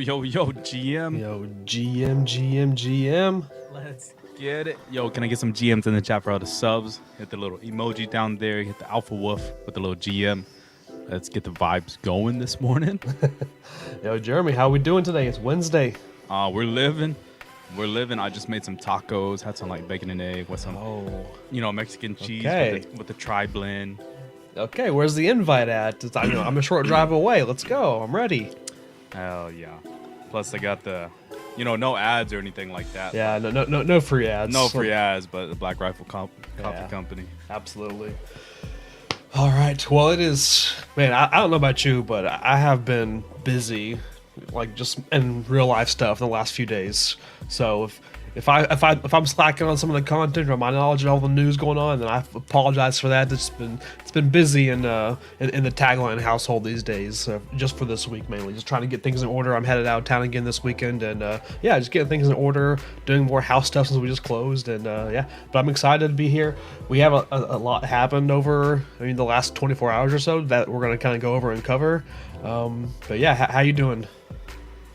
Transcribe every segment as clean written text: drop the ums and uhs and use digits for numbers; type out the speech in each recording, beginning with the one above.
Yo, GM. Yo, GM. Let's get it. Yo, can I get some GMs in the chat for all the subs? Hit the little emoji down there. Hit the alpha wolf with the little GM. Let's get the vibes going this morning. Yo, Jeremy, how we doing today? It's Wednesday. We're living. I just made some tacos. Had some like bacon and egg with some, Mexican cheese with the tri-blend. Okay, where's the invite at? I'm a short drive away. Let's go. I'm ready. Hell yeah. Plus I got the, no ads or anything like that. Yeah, no free ads. No free ads, but the Black Rifle Coffee Company. Absolutely. All right. Well, it is, man, I don't know about you, but I have been busy, like just in real life stuff in the last few days. So if I'm slacking on some of the content or my knowledge of all the news going on, then I apologize for that. It's been busy in the tagline household these days, just for this week mainly. Just trying to get things in order. I'm headed out of town again this weekend, and just getting things in order, doing more house stuff since we just closed, and But I'm excited to be here. We have a lot happened over the last 24 hours or so that we're gonna kind of go over and cover. But yeah, how you doing?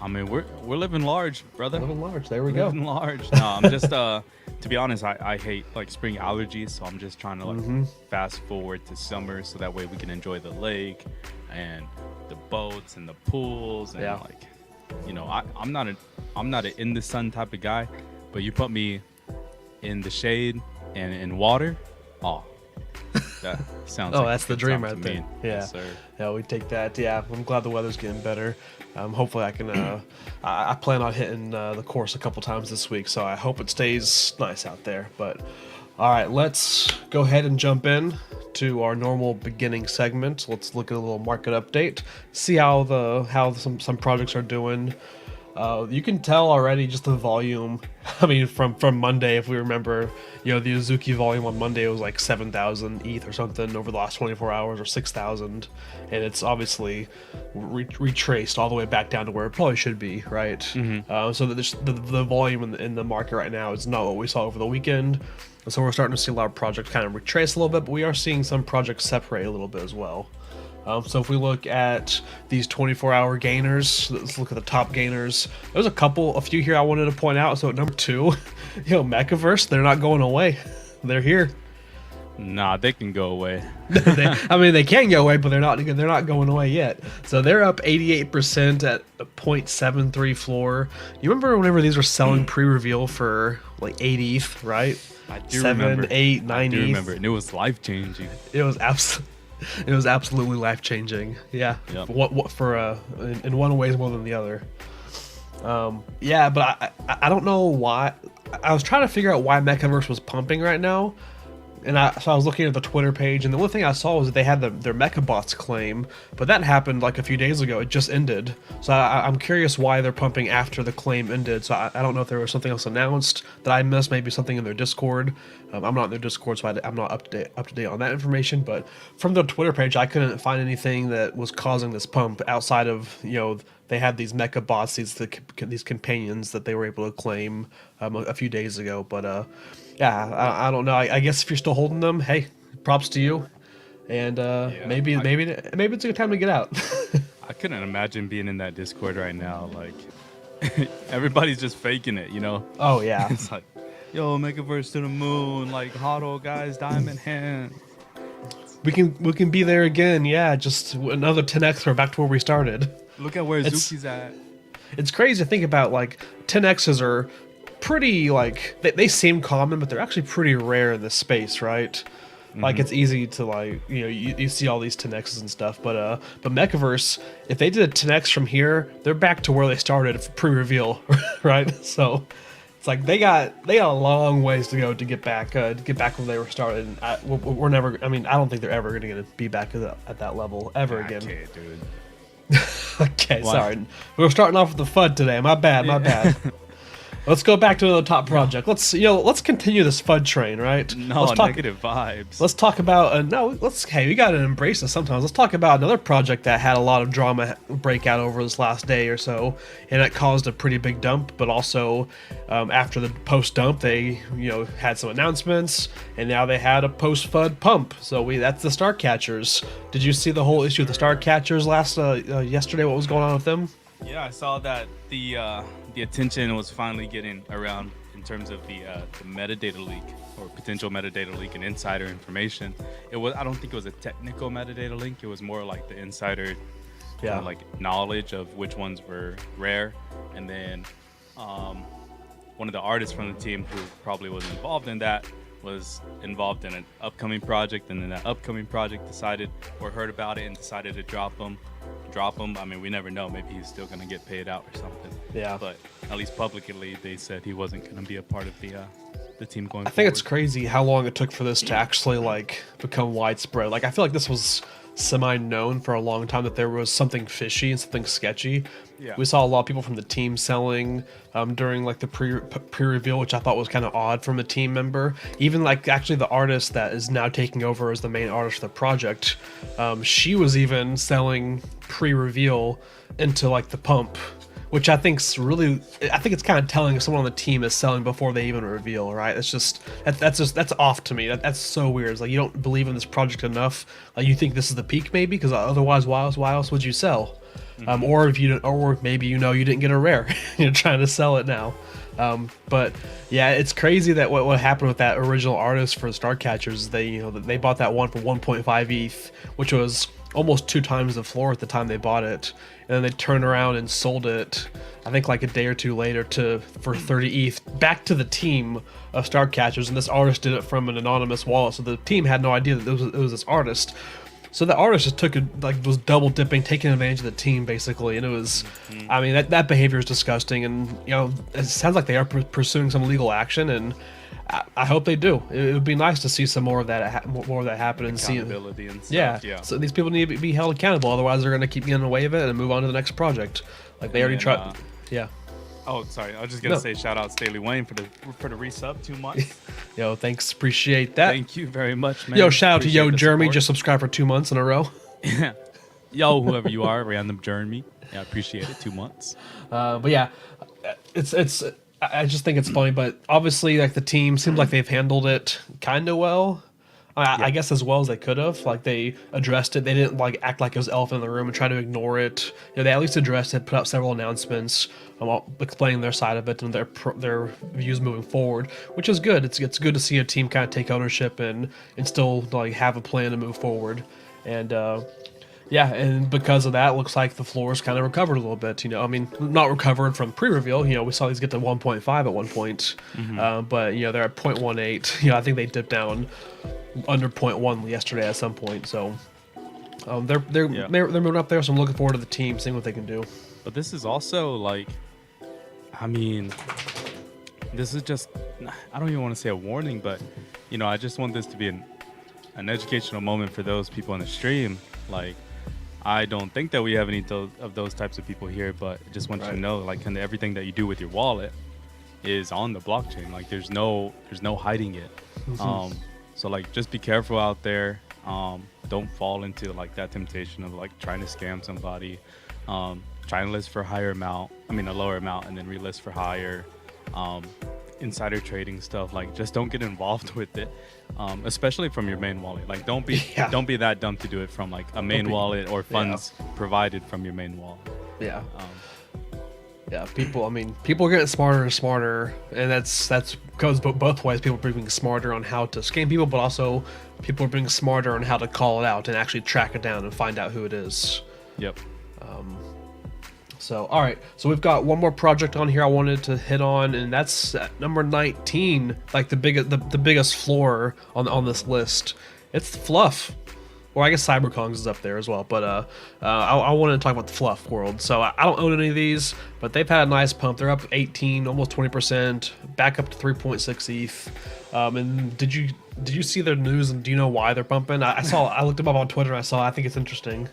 I mean, we're living large, brother. Living large. There we go. Living large. No, I'm just to be honest, I hate like spring allergies, so I'm just trying to fast forward to summer so that way we can enjoy the lake and the boats and the pools and I'm not an in the sun type of guy, but you put me in the shade and in water, that sounds like that's the dream right there. Yeah. Yes, sir. Yeah, we take that. Yeah, I'm glad the weather's getting better. Hopefully I can I plan on hitting the course a couple times this week, so I hope it stays nice out there. But all right, let's go ahead and jump in to our normal beginning segment. Let's look at a little market update, see how some projects are doing. You can tell already just the volume. I mean, from Monday, if we remember, the Azuki volume on Monday was like 7,000 ETH or something over the last 24 hours, or 6,000, and it's obviously retraced all the way back down to where it probably should be, right? Mm-hmm. So the volume in the market right now is not what we saw over the weekend. So we're starting to see a lot of projects kind of retrace a little bit, but we are seeing some projects separate a little bit as well. So if we look at these 24-hour gainers, let's look at the top gainers. There's a few here I wanted to point out. So at number 2, Mechaverse, they're not going away. They're here. Nah, they can go away. They can go away, but they're not going away yet. So they're up 88% at 0.73 floor. You remember whenever these were selling pre-reveal for like 8 ETH, right? I do 7, remember. 8, 9 I do ETH. remember, and it was life-changing. It was absolutely life-changing. Yeah. Yep. In one way more than the other. But I don't know why. I was trying to figure out why Mechaverse was pumping right now. And so I was looking at the Twitter page, and the only thing I saw was that they had their Mechabots claim, but that happened like a few days ago. It just ended. So I'm curious why they're pumping after the claim ended. So I don't know if there was something else announced that I missed, maybe something in their Discord. I'm not in their Discord, so I'm not up to date on that information. But from the Twitter page, I couldn't find anything that was causing this pump outside of, they had these Mechabots, these companions that they were able to claim a few days ago. But I don't know. I guess if you're still holding them, hey, props to you. And maybe it's a good time to get out. I couldn't imagine being in that Discord right now. Like, everybody's just faking it, Oh, yeah. It's like, yo, Mechaverse to the moon, like, HODL guys, diamond hand. We can be there again, yeah. Just another 10x, we're back to where we started. Look at where Zuki's at. It's crazy to think about, like, 10x's are pretty, like, they seem common, but they're actually pretty rare in this space, right? Mm-hmm. Like, it's easy to, like, you see all these 10x's and stuff, but Mechaverse, if they did a 10x from here, they're back to where they started pre-reveal, right? So it's like they got a long ways to go to get back where they were started. And we're never. I don't think they're ever going to be back at that level ever again. Okay, dude. Okay, sorry. We're starting off with the FUD today. My bad. Let's go back to the top project. Let's continue this FUD train, right? No, negative vibes. Let's talk about we gotta embrace this sometimes. Let's talk about another project that had a lot of drama break out over this last day or so, and it caused a pretty big dump. But also, after the post dump, they had some announcements, and now they had a post FUD pump. So that's the Star Catchers. Did you see the whole issue with the Star Catchers yesterday? What was going on with them? Yeah, I saw that the attention was finally getting around in terms of the metadata leak or potential metadata leak and insider information. I don't think it was a technical metadata leak. It was more like the insider kind Yeah. of like knowledge of which ones were rare, and then one of the artists from the team who probably was involved in that was involved in an upcoming project, and then that upcoming project decided or heard about it and decided to drop him. I mean, we never know. Maybe he's still gonna get paid out or something. Yeah. But at least publicly, they said he wasn't gonna be a part of the team going. I think it's crazy how long it took for this to actually like become widespread. Like I feel like this was semi-known for a long time that there was something fishy and something sketchy. Yeah. We saw a lot of people from the team selling during like the pre-reveal, which I thought was kind of odd from a team member. Even like actually the artist that is now taking over as the main artist for the project, she was even selling pre-reveal into like the pump, which I think it's kind of telling if someone on the team is selling before they even reveal, right? It's just that's off to me. That's so weird. It's like you don't believe in this project enough. Like you think this is the peak, maybe, because otherwise, why else would you sell? Or if you don't, or maybe you didn't get a rare, you're trying to sell it now. But yeah, it's crazy that what happened with that original artist for Starcatchers. They bought that one for 1.5 ETH, which was almost 2 times the floor at the time they bought it, and then they turned around and sold it, I think like a day or two later for 30 ETH back to the team of Starcatchers, and this artist did it from an anonymous wallet, so the team had no idea that it was this artist. So the artist just was double dipping, taking advantage of the team basically, and it was, I mean, that behavior is disgusting, and it sounds like they are pursuing some legal action, and I hope they do. It would be nice to see some more of that happen and see accountability and stuff. Yeah. So these people need to be held accountable, otherwise they're going to keep getting away with it and move on to the next project. Like they already tried. Yeah. Oh, sorry. I was just gonna say shout out Staley Wayne for the resub 2 months. Yo, thanks. Appreciate that. Thank you very much, man. Yo, shout out to Jeremy. Support. Just subscribed for 2 months in a row. Yeah. Yo, whoever you are, random Jeremy. Yeah, I appreciate it. 2 months. But yeah, it's. I just think it's funny, but obviously, like the team seems like they've handled it kind of well. I guess as well as they could have. Like they addressed it. They didn't like act like it was elephant in the room and try to ignore it. They at least addressed it, put out several announcements, explaining their side of it and their views moving forward, which is good. It's good to see a team kind of take ownership and still like have a plan to move forward. And yeah, and because of that, it looks like the floor's kind of recovered a little bit. I mean, not recovered from pre-reveal. We saw these get to 1.5 at one point, but they're at 0.18. I think they dipped down under 0.1 yesterday at some point. So they're moving up there. So I'm looking forward to the team, seeing what they can do. But this is also like, I mean, this is just, I don't even want to say a warning, but I just want this to be an educational moment for those people on the stream. Like, I don't think that we have any of those types of people here, but I just want you to know, like, kind of everything that you do with your wallet is on the blockchain. Like, there's no hiding it. So like, just be careful out there. Don't fall into like that temptation of like trying to scam somebody, trying to list for a lower amount, and then relist for higher. Insider trading stuff, like just don't get involved with it, especially from your main wallet. Like don't be that dumb to do it from like a main wallet or funds provided from your main wallet. People are getting smarter and smarter, and that's goes both ways. People are being smarter on how to scam people, but also people are being smarter on how to call it out and actually track it down and find out who it is. Yep. So, all right. So we've got one more project on here I wanted to hit on, and that's number 19, like the biggest floor on this list. It's Fluff. Or I guess CyberKongz is up there as well. But I wanted to talk about the Fluff world. So I don't own any of these, but they've had a nice pump. They're up 18, almost 20%, back up to 3.6 ETH. And did you see their news, and do you know why they're pumping? I looked them up on Twitter, and I think it's interesting.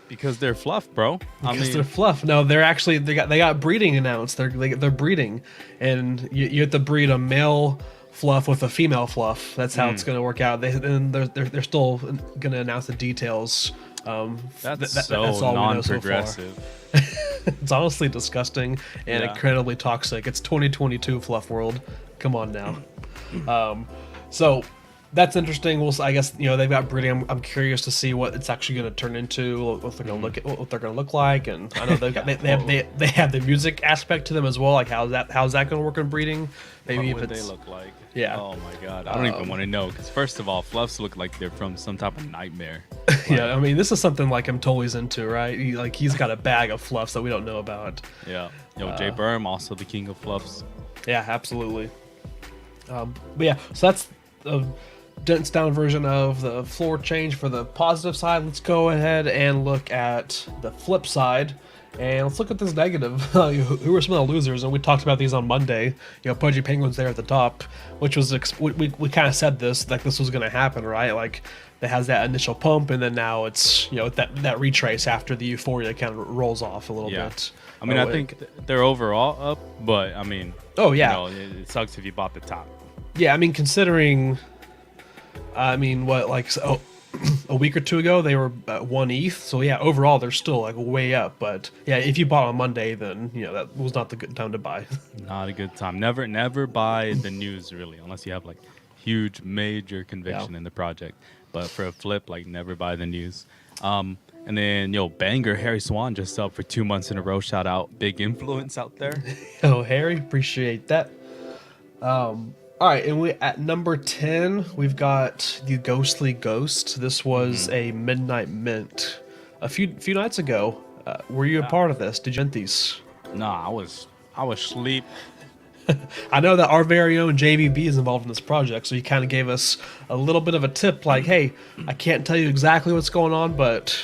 Because they're Fluff, bro. They're Fluff. No, they're actually they got breeding announced. They're breeding, and you have to breed a male Fluff with a female Fluff. That's how it's going to work out. They're still going to announce the details. That's all non-progressive. So it's honestly disgusting and incredibly toxic. It's 2022 Fluff world. Come on now. So That's interesting. I guess they've got breeding. I'm curious to see what it's actually going to turn into, what they're going to what they're going to look like, and I know they've got they have the music aspect to them as well. Like how's that going to work in breeding? Maybe What if would it's they look like? yeah. Oh my god, I don't even want to know. Because first of all, fluffs look like they're from some type of nightmare. Yeah, I mean, this is something like I'm totally into, right? He's got a bag of fluffs that we don't know about. Yeah. Jay Berm, also the king of fluffs. Yeah, absolutely. But yeah, so that's the dense down version of the floor change for the positive side. Let's go ahead and look at the flip side. And let's look at this negative. Who are some of the losers? And we talked about these on Monday. Pudgy Penguins there at the top, which was we kind of said this, like this was going to happen, right? Like it has that initial pump, and then now it's that retrace after the euphoria kind of rolls off a little bit. I mean, I think they're overall up, but I mean, oh yeah, it sucks if you bought the top. Yeah, I mean, considering, so a week or two ago they were at 1 ETH, so yeah, overall they're still like way up. But yeah, if you bought on Monday, then that was not the good time to buy. Not a good time. Never buy the news really, unless you have like huge major conviction in the project. But for a flip, like never buy the news. And then banger Harry Swan just up for 2 months in a row. Shout out, big influence out there. Harry, appreciate that. All right, and at number 10, we've got the Ghostly Ghost. This was a midnight mint a few nights ago. Were you a part of this? Did you mint these? No, I was asleep. I know that our very own JVB is involved in this project, so he kind of gave us a little bit of a tip, like, hey, I can't tell you exactly what's going on, but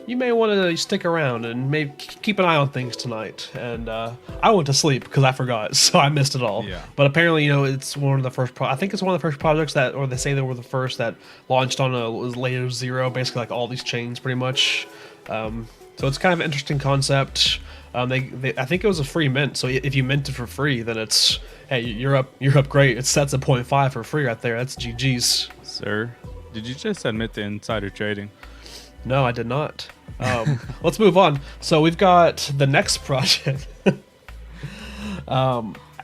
you may want to stick around and maybe keep an eye on things tonight. And I went to sleep because I forgot, so I missed it all. Yeah. But apparently, it's one of the first. I think it's one of the first projects that, or they say they were the first that launched on a layer 0, basically like all these chains, pretty much. So it's kind of an interesting concept. I think it was a free mint, so if you mint it for free, then it's hey, you're up great. It sets a 0.5 for free right there. That's GG's. Sir, did you just admit to insider trading? No, I did not. Let's move on. So we've got the next project.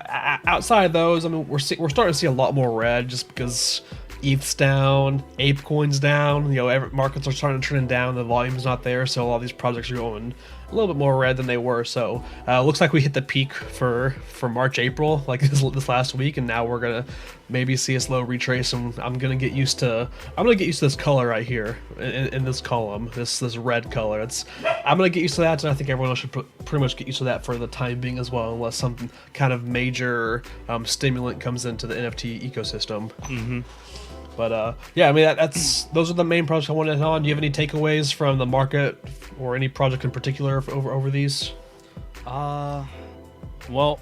Outside of those, I mean, we're starting to see a lot more red just because ETH's down, ApeCoin's down. Markets are starting to trend down. The volume's not there, so a lot of these projects are going a little bit more red than they were. So looks like we hit the peak for March, April, like this last week, and now we're gonna maybe see a slow retrace. And I'm gonna get used to this color right here in this column, this red color. I'm gonna get used to that, and I think everyone else should pretty much get used to that for the time being as well, unless some kind of major stimulant comes into the NFT ecosystem. Mm-hmm. But yeah, I mean those are the main projects I wanted to hit on. Do you have any takeaways from the market or any project in particular over these? Well,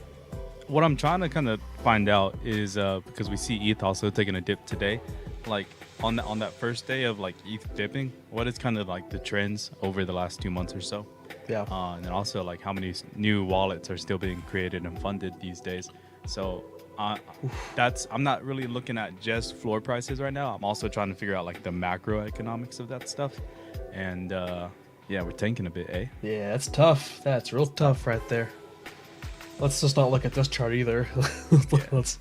what I'm trying to kind of find out is because we see ETH also taking a dip today, like on that first day of like ETH dipping, what is kind of like the trends over the last 2 months or so? Yeah. And then also like how many new wallets are still being created and funded these days. So I'm not really looking at just floor prices right now. I'm also trying to figure out like the macroeconomics of that stuff. And yeah, we're tanking a bit, eh? Yeah, that's tough. That's real tough right there. Let's just not look at this chart either. Let's.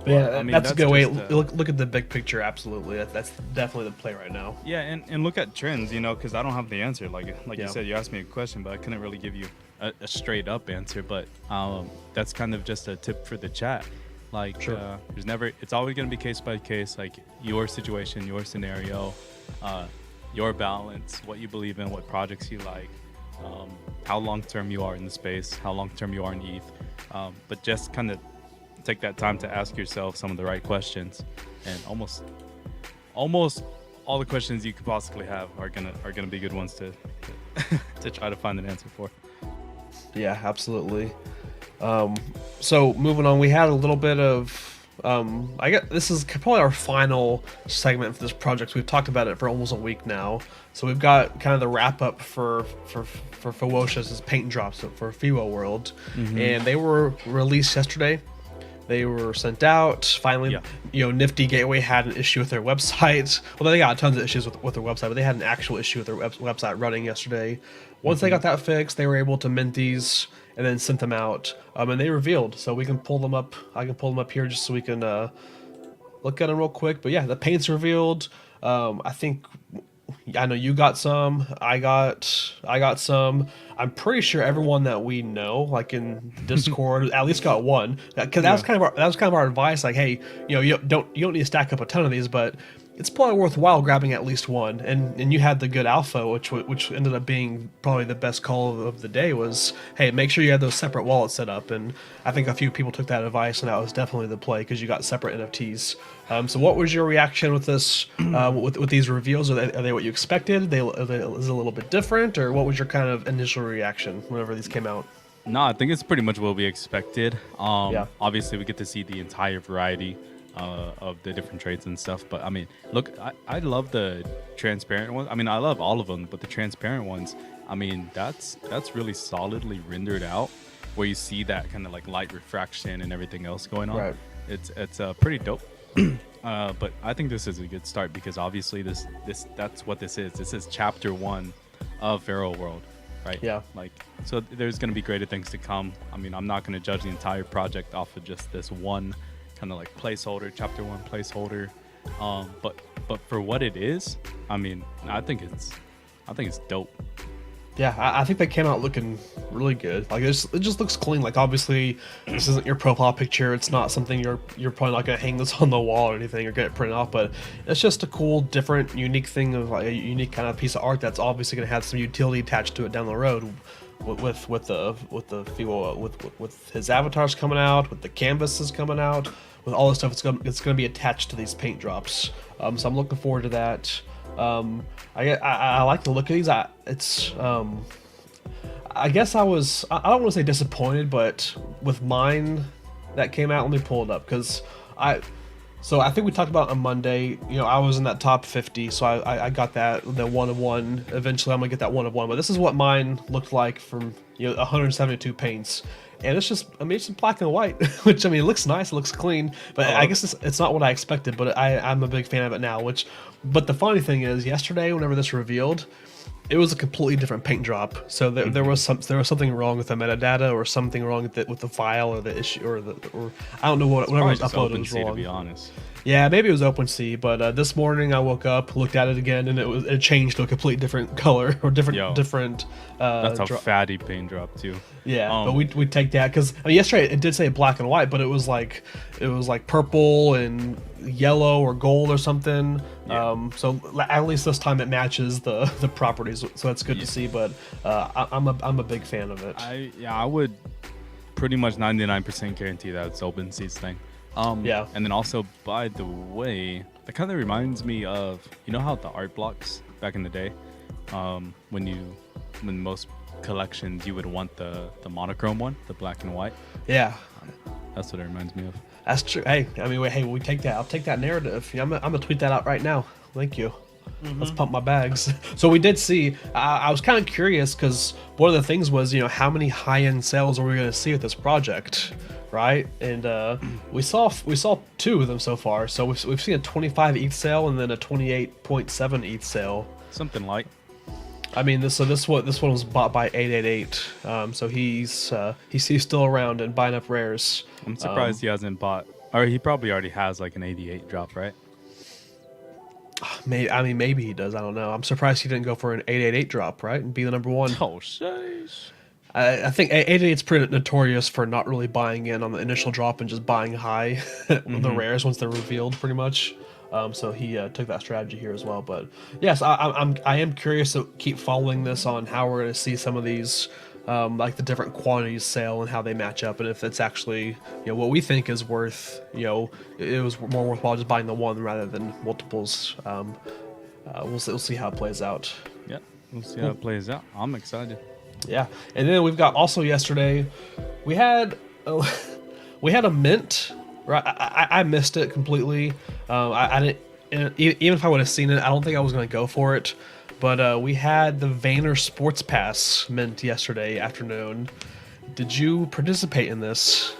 Yeah, I mean, that's a good way. Look at the big picture. Absolutely, that's definitely the play right now. Yeah, and look at trends. Because I don't have the answer. Like you said, you asked me a question, but I couldn't really give you a straight up answer. But that's kind of just a tip for the chat. Like, sure. It's always going to be case by case. Like your situation, your scenario, your balance, what you believe in, what projects you like, how long term you are in the space, how long term you are in ETH. But just kind of take that time to ask yourself some of the right questions, and almost all the questions you could possibly have are gonna be good ones to to try to find an answer for. Yeah, absolutely. So moving on, we had a little bit of I guess this is probably our final segment for this project. We've talked about it for almost a week now, so we've got kind of the wrap up for Fawosha's paint and drops for FIWO World, and they were released yesterday. They were sent out. Finally, Nifty Gateway had an issue with their website. Well, they got tons of issues with their website, but they had an actual issue with their website running yesterday. Once they got that fixed, they were able to mint these and then sent them out. And they revealed, so we can pull them up. I can pull them up here just so we can look at them real quick. But yeah, the paint's revealed. I know you got some. I got some. I'm pretty sure everyone that we know, like in Discord, at least got one. Because that was kind of our advice. Like, hey, you don't need to stack up a ton of these, but it's probably worthwhile grabbing at least one. And you had the good alpha, which ended up being probably the best call of the day. Was, hey, make sure you have those separate wallets set up. And I think a few people took that advice, and that was definitely the play because you got separate NFTs. So what was your reaction with this, with these reveals? Are they what you expected? Is it a little bit different, or what was your kind of initial reaction whenever these came out? No, I think it's pretty much what we expected. Obviously, we get to see the entire variety of the different trades and stuff. But I mean, look, I love the transparent ones. I mean, I love all of them, but the transparent ones, I mean, that's really solidly rendered out, where you see that kind of like light refraction and everything else going on. Right. It's pretty dope. But I think this is a good start because obviously that's what this is. This is chapter 1 of Pharaoh World, right? Yeah. Like, so there's going to be greater things to come. I mean, I'm not going to judge the entire project off of just this one kind of like placeholder, chapter 1 placeholder. But for what it is, I mean, I think it's dope. Yeah, I think they came out looking really good. Like it just looks clean. Like obviously, this isn't your profile picture. It's not something you're probably not gonna hang this on the wall or anything or get it printed off. But it's just a cool, different, unique thing of like a unique kind of piece of art that's obviously gonna have some utility attached to it down the road. With his avatars coming out, with the canvases coming out, with all this stuff, it's gonna be attached to these paint drops. So I'm looking forward to that. I like the look of these. I guess I don't want to say disappointed, but with mine that came out, let me pull it up because I think we talked about on Monday. I was in that top 50, so I got that the 1 of 1. Eventually, I'm gonna get that 1 of 1. But this is what mine looked like from 172 paints. And it's just, I mean, it's black and white, which, I mean, it looks nice, it looks clean, but I guess it's not what I expected, but I'm a big fan of it now, but the funny thing is, yesterday, whenever this revealed, it was a completely different paint drop. So there was something wrong with the metadata, or something wrong with the file, or the issue, or I don't know whatever was uploaded was wrong. To be honest. Yeah, maybe it was OpenSea, but this morning I woke up, looked at it again, and it changed to a completely different color or different. That's a fatty paint drop too. Yeah, but we take that because yesterday it did say black and white, but it was like purple and yellow or gold or something. Yeah. So at least this time it matches the properties, so that's good to see. But I'm a big fan of it. I would pretty much 99% guarantee that it's OpenSea's thing. Yeah. And then also, by the way, that kind of reminds me of, how the art blocks back in the day, when most collections you would want the monochrome one, the black and white. Yeah. That's what it reminds me of. That's true. Hey, I mean, we take that. I'll take that narrative. I'm gonna tweet that out right now. Thank you. Mm-hmm. Let's pump my bags. So we did see. I was kind of curious because one of the things was, how many high-end sales are we going to see with this project, right? And we saw 2 of them so far. So we've seen a 25 ETH sale and then a 28.7 ETH sale. Something like. I mean, this one was bought by 888. So he's still around and buying up rares. I'm surprised he hasn't bought, or he probably already has like an 88 drop, right? Maybe he does. I don't know. I'm surprised he didn't go for an 888 drop, right, and be the number 1. Oh, sheesh. I think 888's pretty notorious for not really buying in on the initial drop and just buying high the rares once they're revealed, pretty much. So he took that strategy here as well. But yes, I am curious to keep following this on how we're going to see some of these, like the different quantities sale and how they match up, and if it's actually what we think is worth. It was more worthwhile just buying the one rather than multiples. We'll see how it plays out. Yeah, we'll see how it plays out. I'm excited. Yeah, and then we've got also yesterday, we had a mint. Right, I missed it completely. I didn't. Even if I would have seen it, I don't think I was going to go for it. But we had the VaynerSports Pass mint yesterday afternoon. Did you participate in this?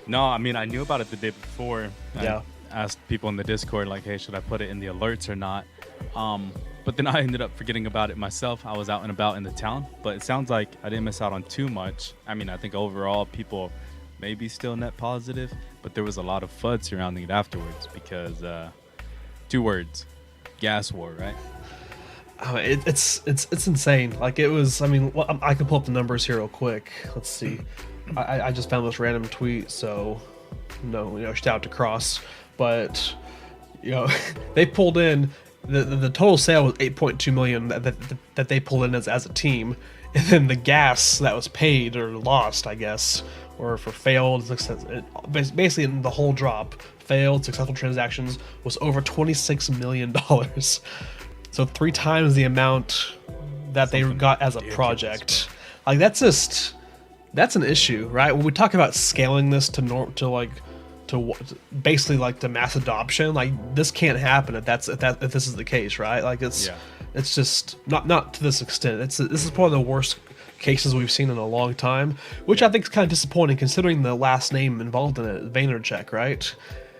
No, I mean, I knew about it the day before. Yeah. I asked people in the Discord, like, hey, should I put it in the alerts or not? But then I ended up forgetting about it myself. I was out and about in the town, but it sounds like I didn't miss out on too much. I mean, I think overall people maybe still net positive, but there was a lot of FUD surrounding it afterwards because 2 words, gas war, right? It's insane. Like it was. I mean, I can pull up the numbers here real quick. Let's see. I just found this random tweet, so shout out to Cross, but they pulled in the total sale was 8.2 million that they pulled in as a team, and then the gas that was paid or lost, I guess, or for failed basically in the whole drop, failed successful transactions was over $26 million. So 3 times the amount that they got as a project. Like that's an issue, right? When we talk about scaling this to basically like to mass adoption, like this can't happen if this is the case, right? Like it's just not to this extent. This is probably the worst cases we've seen in a long time, which I think is kind of disappointing considering the last name involved in it, Vaynerchuk, right?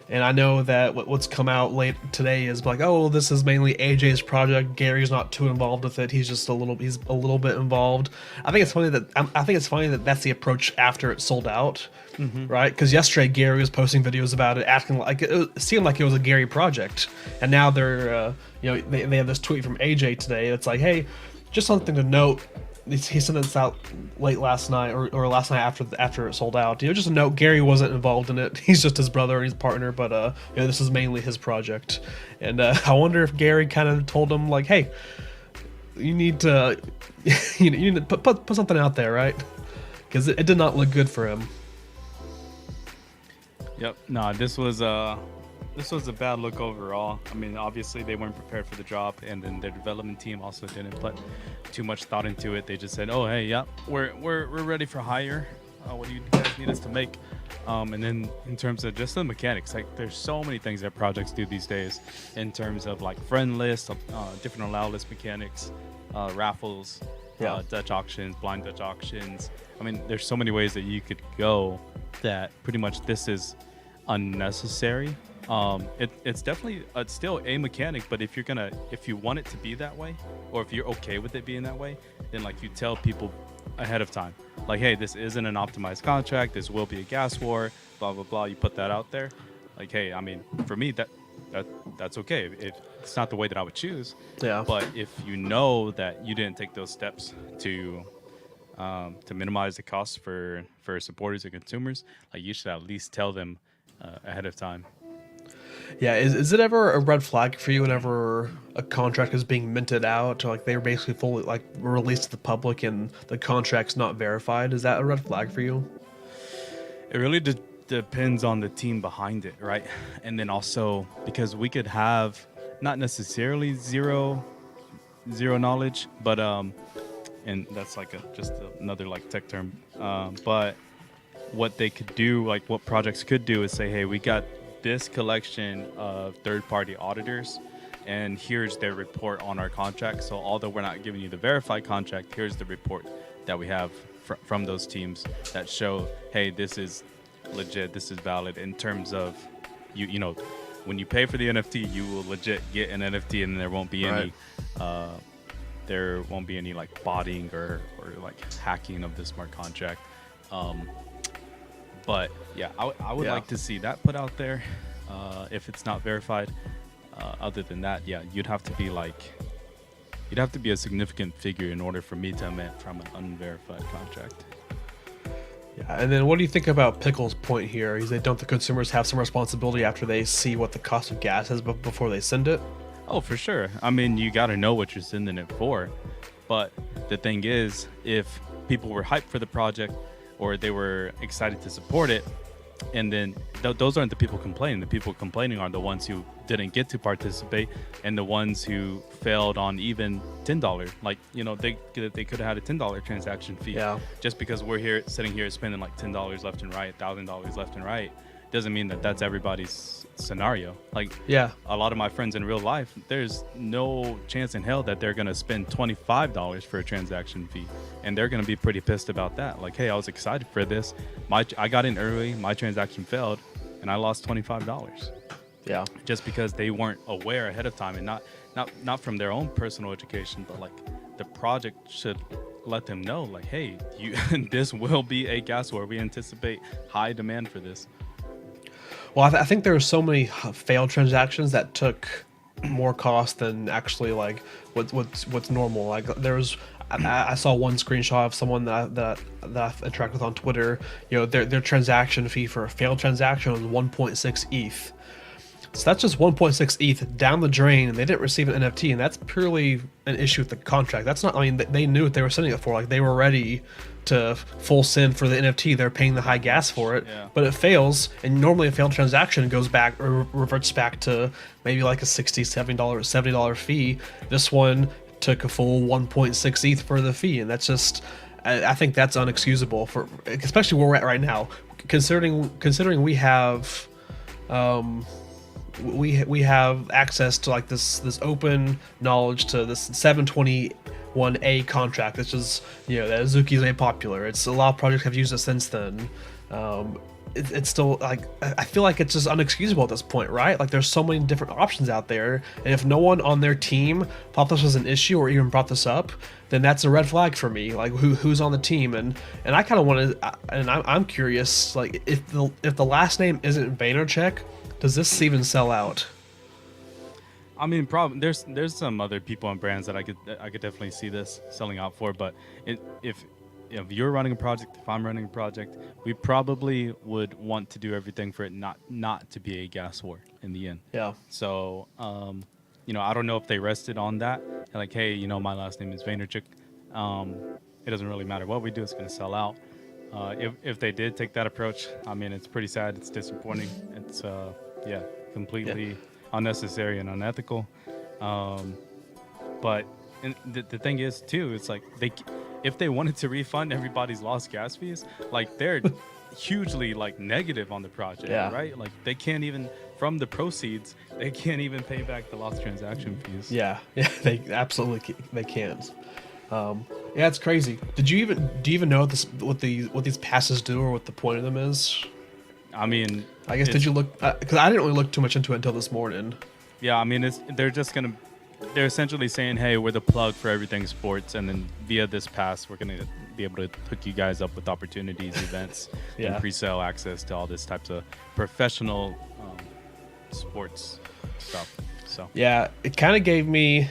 And I know that what's come out late today is like, oh, this is mainly AJ's project. Gary's not too involved with it. He's a little bit involved. I think it's funny that that's the approach after it sold out, right? Because yesterday Gary was posting videos about it, acting like it seemed like it was a Gary project, and now they're they have this tweet from AJ today. It's like, hey, just something to note. He sent this out late last night or last night after it sold out. Just a note, Gary wasn't involved in it. He's just his brother and his partner, but this is mainly his project. And I wonder if Gary kind of told him like, hey, you need to you need to put something out there, right? Because it did not look good for him. Yep. No, this was a bad look overall. I mean, obviously they weren't prepared for the drop, and then their development team also didn't put too much thought into it. They just said, "Oh, hey, yeah, we're ready for hire. What do you guys need us to make?" And then in terms of just the mechanics, like there's so many things that projects do these days in terms of like friend lists, different allow list mechanics, raffles, Dutch auctions, blind Dutch auctions. I mean, there's so many ways that you could go that pretty much this is unnecessary. It's definitely still a mechanic, but if you want it to be that way, or if you're okay with it being that way, then like you tell people ahead of time, like, hey, this isn't an optimized contract, this will be a gas war, blah blah blah. You put that out there, like, hey, I mean, for me that's okay. It's not the way that I would choose, but if you know that you didn't take those steps to minimize the costs for supporters and consumers, like you should at least tell them ahead of time. Yeah, is it ever a red flag for you whenever a contract is being minted out, or like they're basically fully like released to the public and the contract's not verified? Is that a red flag for you? It really depends on the team behind it, right? And then also because we could have not necessarily zero knowledge, but and that's like just another like tech term, but what they could do, like what projects could do, is say, hey, we got this collection of third-party auditors, and here's their report on our contract. So although we're not giving you the verified contract, here's the report that we have from those teams that show, hey, this is legit, this is valid in terms of you know, when you pay for the NFT, you will legit get an NFT, and there won't be any like botting or like hacking of the smart contract. But yeah, I would like to see that put out there if it's not verified. Other than that, yeah, you'd have to be a significant figure in order for me to mint from an unverified contract. Yeah, and then what do you think about Pickle's point here? He said, don't the consumers have some responsibility after they see what the cost of gas is before they send it? Oh, for sure. I mean, you got to know what you're sending it for. But the thing is, if people were hyped for the project, or they were excited to support it, and then those aren't the people complaining. The people complaining are the ones who didn't get to participate, and the ones who failed on even $10. Like, they could have had a $10 transaction fee. Yeah. Just because we're sitting here spending like $10 left and right, $1,000 left and right, doesn't mean that that's everybody's scenario. Like, yeah, a lot of my friends in real life, there's no chance in hell that they're going to spend $25 for a transaction fee, and they're going to be pretty pissed about that. Like, hey, I was excited for this, I got in early, my transaction failed, and I lost $25. Yeah, just because they weren't aware ahead of time, and not from their own personal education, but like the project should let them know, like, hey, you this will be a gas war. We anticipate high demand for this. Well, I think there are so many failed transactions that took more cost than actually like what's normal. Like there was, I saw one screenshot of someone that I interact with on Twitter. Their transaction fee for a failed transaction was 1.6 ETH. So that's just 1.6 ETH down the drain, and they didn't receive an NFT, and that's purely an issue with the contract. That's not. I mean, they knew what they were sending it for. Like they were ready to full send for the NFT. They're paying the high gas for it, but it fails. And normally a failed transaction goes back or reverts back to maybe like a $60, $70 fee. This one took a full 1.6 ETH for the fee, and that's just. I think that's unexcusable for, especially where we're at right now. Considering we have. We have access to like this open knowledge to this 721A contract, which is that Azuki's made popular. It's a lot of projects have used it since then. It's still like I feel like it's just unexcusable at this point, right? Like there's so many different options out there, and if no one on their team thought this was an issue or even brought this up, then that's a red flag for me. Like who's on the team, and I kind of want to, and I'm curious, like if the last name isn't Vaynerchuk, does this even sell out? I mean, probably there's some other people and brands that I could definitely see this selling out for. But if you're running a project, if I'm running a project, we probably would want to do everything for it not to be a gas war in the end. Yeah. So I don't know if they rested on that. Like, hey, my last name is Vaynerchuk. It doesn't really matter what we do; it's going to sell out. If they did take that approach, I mean, it's pretty sad. It's disappointing. It's completely unnecessary and unethical. But the thing is too, it's like if they wanted to refund everybody's lost gas fees, like they're hugely like negative on the project, right? Like they can't even, from the proceeds, they can't even pay back the lost transaction fees. Yeah, they absolutely they can't. It's crazy. Do you even know what these passes do or what the point of them is? I mean, I guess did you look? Because I didn't really look too much into it until this morning. Yeah, I mean, they're essentially saying, hey, we're the plug for everything sports, and then via this pass, we're gonna be able to hook you guys up with opportunities, events, and pre-sale access to all this types of professional sports stuff. So yeah, it kind of gave me,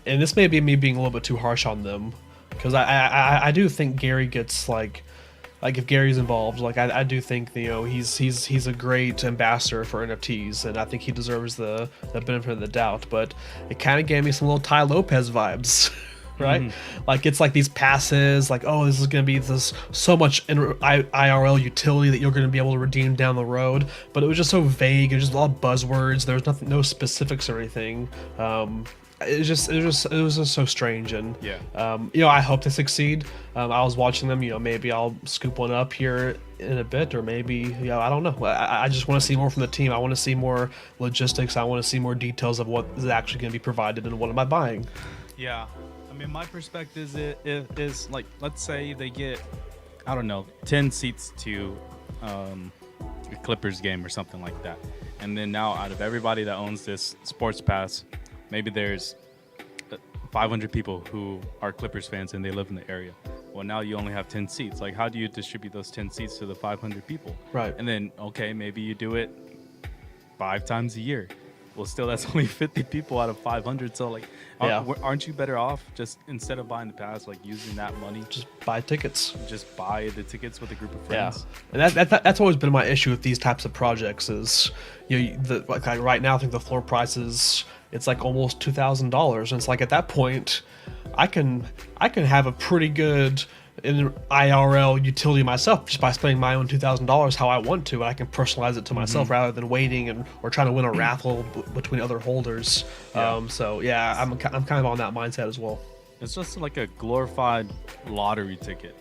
and this may be me being a little bit too harsh on them, because I do think Gary gets like if Gary's involved, like I do think he's a great ambassador for NFTs, and I think he deserves the benefit of the doubt. But it kind of gave me some little Ty Lopez vibes, right? Mm-hmm. Like it's like these passes, like this is gonna be this so much IRL utility that you're gonna be able to redeem down the road. But it was just so vague. It was just a lot of buzzwords. There was no specifics or anything. It was just so strange, and I hope they succeed. I was watching them, maybe I'll scoop one up here in a bit, or maybe I don't know. I just want to see more from the team. I want to see more logistics. I want to see more details of what is actually going to be provided and what am I buying. Yeah, I mean, my perspective is like, let's say they get, I don't know, 10 seats to a Clippers game or something like that, and then now out of everybody that owns this sports pass, maybe there's 500 people who are Clippers fans and they live in the area. Well, now you only have 10 seats. Like, how do you distribute those 10 seats to the 500 people? Right. And then, okay, maybe you do it 5 times a year. Well, still, that's only 50 people out of 500. So, like, aren't you better off just, instead of buying the pass, like, using that money? Just buy tickets. Just buy the tickets with a group of friends. Yeah. And that's always been my issue with these types of projects is, like right now, I think the floor price is, it's like almost $2,000, and it's like at that point, I can have a pretty good IRL utility myself just by spending my own $2,000 how I want to, and I can personalize it to myself rather than waiting or trying to win a raffle between other holders. I'm kind of on that mindset as well. It's just like a glorified lottery ticket.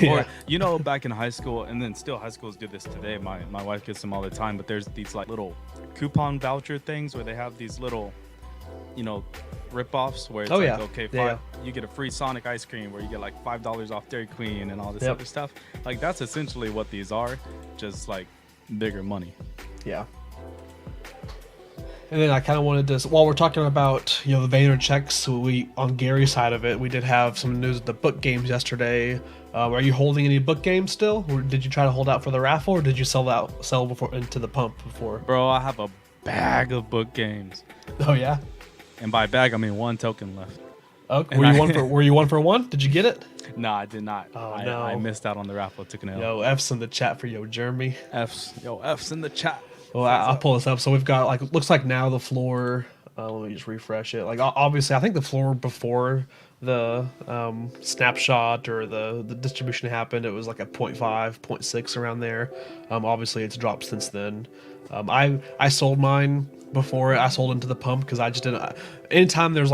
Or back in high school, and then still high schools do this today. My wife gets them all the time, but there's these like little coupon voucher things where they have these little rip-offs where it's you get a free Sonic ice cream, where you get like $5 off Dairy Queen and all this other stuff. Like that's essentially what these are, just like bigger money. And then I kind of wanted to, while we're talking about the Vayner checks, we on Gary's side of it, we did have some news of the book games yesterday. Are you holding any book games still, or did you try to hold out for the raffle, or did you sell before into the pump before? Bro, I have a bag of book games. Oh yeah. And by bag, I mean 1 token left. Okay. Were you 1 for 1? Did you get it? No, I did not. Oh, no. I missed out on the raffle. Took an L. Yo, F's in the chat for Jeremy. F's in the chat. Well, I'll pull this up. So we've got looks like now the floor. Let me just refresh it. Obviously, I think the floor before the snapshot or the distribution happened, it was like a 0.5, 0.6 around there. Obviously, it's dropped since then. I sold mine before I sold into the pump because I just didn't. Anytime there's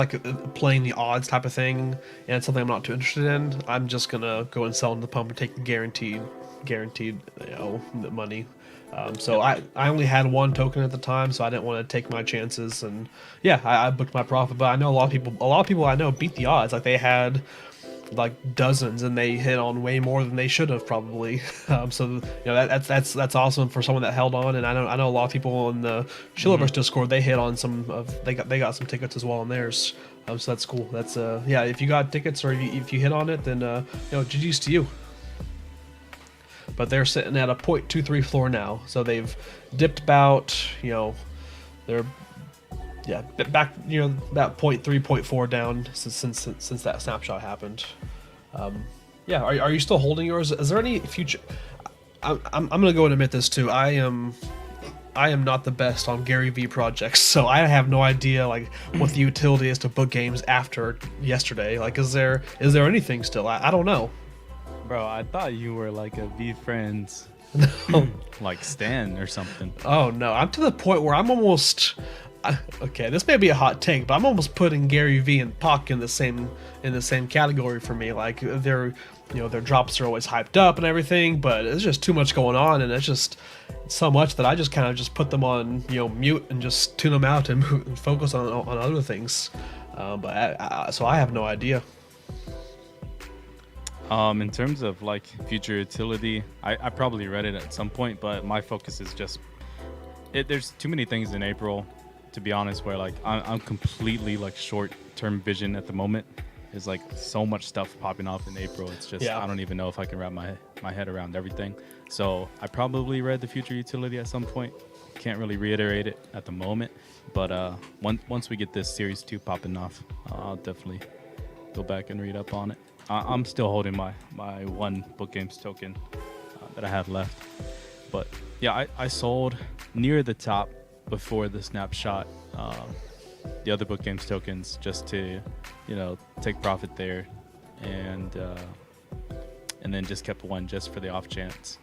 playing the odds type of thing and it's something I'm not too interested in, I'm just gonna go and sell into the pump and take the guaranteed money. So I only had 1 token at the time, so I didn't want to take my chances, and yeah, I booked my profit. But I know a lot of people I know beat the odds. They had dozens, and they hit on way more than they should have probably. So that's awesome for someone that held on. And I know a lot of people in the Shillerverse Discord, they hit on they got some tickets as well on theirs. So that's cool. That's yeah. If you got tickets or if you hit on it, then GG's to you. But they're sitting at a 0.23 floor now, so they've dipped about, they're back, about 0.3, 0.4 down since that snapshot happened. Are you still holding yours? Is there any future? I'm gonna go and admit this too. I am not the best on Gary V projects, so I have no idea what the utility is to book games after yesterday. Is there anything still? I don't know. Bro, I thought you were like a VFriends, Stan or something. Oh no, I'm to the point where I'm almost. Okay, this may be a hot take, but I'm almost putting Gary V and Puck in the same category for me. Their drops are always hyped up and everything, but it's just too much going on, and it's just so much that I just kind of just put them on mute and just tune them out and focus on other things. So I have no idea. In terms of future utility, I probably read it at some point, but my focus is just there's too many things in April, to be honest, where I'm completely short-term vision at the moment. There's so much stuff popping off in April. It's just I don't even know if I can wrap my head around everything. So I probably read the future utility at some point. Can't really reiterate it at the moment, but once we get this Series 2 popping off, I'll definitely go back and read up on it. I'm still holding my 1 book games token that I have left, but yeah, I sold near the top before the snapshot the other book games tokens just to take profit there, and then just kept 1 just for the off chance.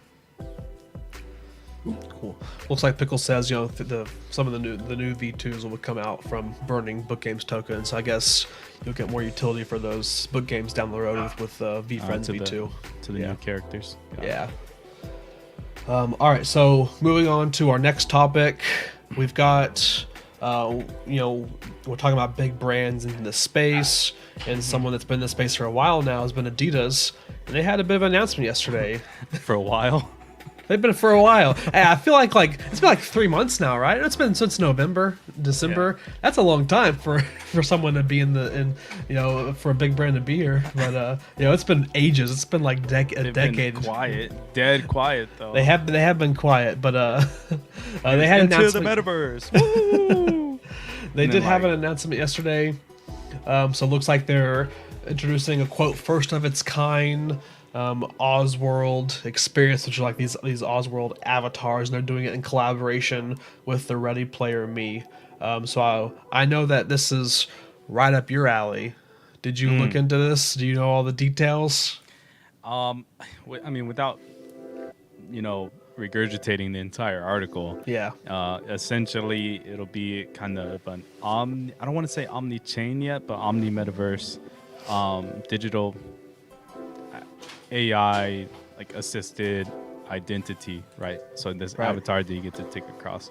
Cool. Looks like Pickle says some of the new V2s will come out from burning book games tokens. I guess you'll get more utility for those book games down the road with VFriends V2 to the new characters. Yeah. All right. So moving on to our next topic, we've got we're talking about big brands in the space, and someone that's been in the space for a while now has been Adidas, and they had a bit of an announcement yesterday. For a while. They've been for a while. I feel like it's been 3 months now, right? It's been since December. Yeah. That's a long time for someone to be for a big brand to be here. But it's been ages. It's been a decade. Been quiet, dead quiet though. They have been quiet, but they had an announcement. Into the metaverse. Woo! They did have an announcement yesterday. So it looks like they're introducing a quote first of its kind. Ozworld experience, which are these Ozworld avatars, and they're doing it in collaboration with the Ready Player Me. So I know that this is right up your alley. Did you look into this? Do you know all the details? I mean, without regurgitating the entire article. Yeah. Essentially, it'll be kind of an I don't want to say omni-chain yet, but omni-metaverse, digital AI assisted identity, right? So in this avatar that you get to take across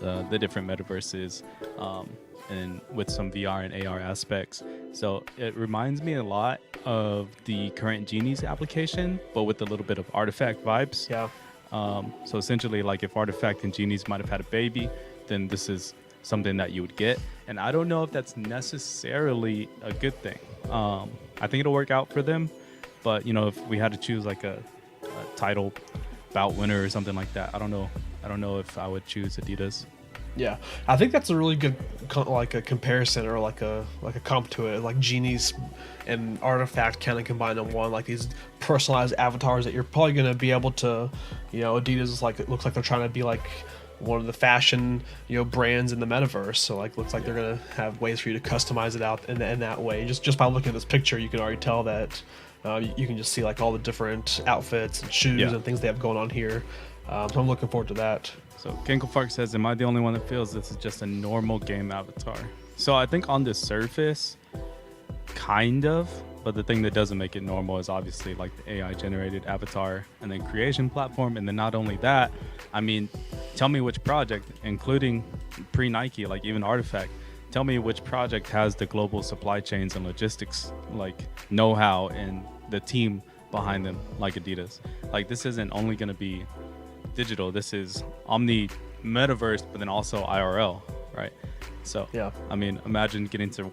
the different metaverses, and with some VR and AR aspects. So it reminds me a lot of the current Genies application, but with a little bit of Artifact vibes. Yeah. So essentially, if Artifact and Genies might have had a baby, then this is something that you would get. And I don't know if that's necessarily a good thing. I think it'll work out for them, but if we had to choose like a title bout winner or something like that, I don't know if I would choose Adidas. Yeah, I think that's a really good like a comparison, or like a comp to it, like Genies and Artifact kind of combined in one, like these personalized avatars that you're probably going to be able to, Adidas is like, it looks like they're trying to be like one of the fashion brands in the metaverse, so like looks like they're going to have ways for you to customize it out in that way. Just by looking at this picture, you can already tell that you can just see like all the different outfits and shoes and things they have going on here. So I'm looking forward to that. So Kenkelfark says, am I the only one that feels this is just a normal game avatar? So I think on the surface, kind of, but the thing that doesn't make it normal is obviously like the AI generated avatar and then creation platform. And then not only that, I mean, tell me which project, including pre-Nike, like even Artifact, tell me which project has the global supply chains and logistics, like know-how and the team behind them like Adidas. Like this isn't only going to be digital, this is omni metaverse, but then also IRL, right? So I mean, imagine getting to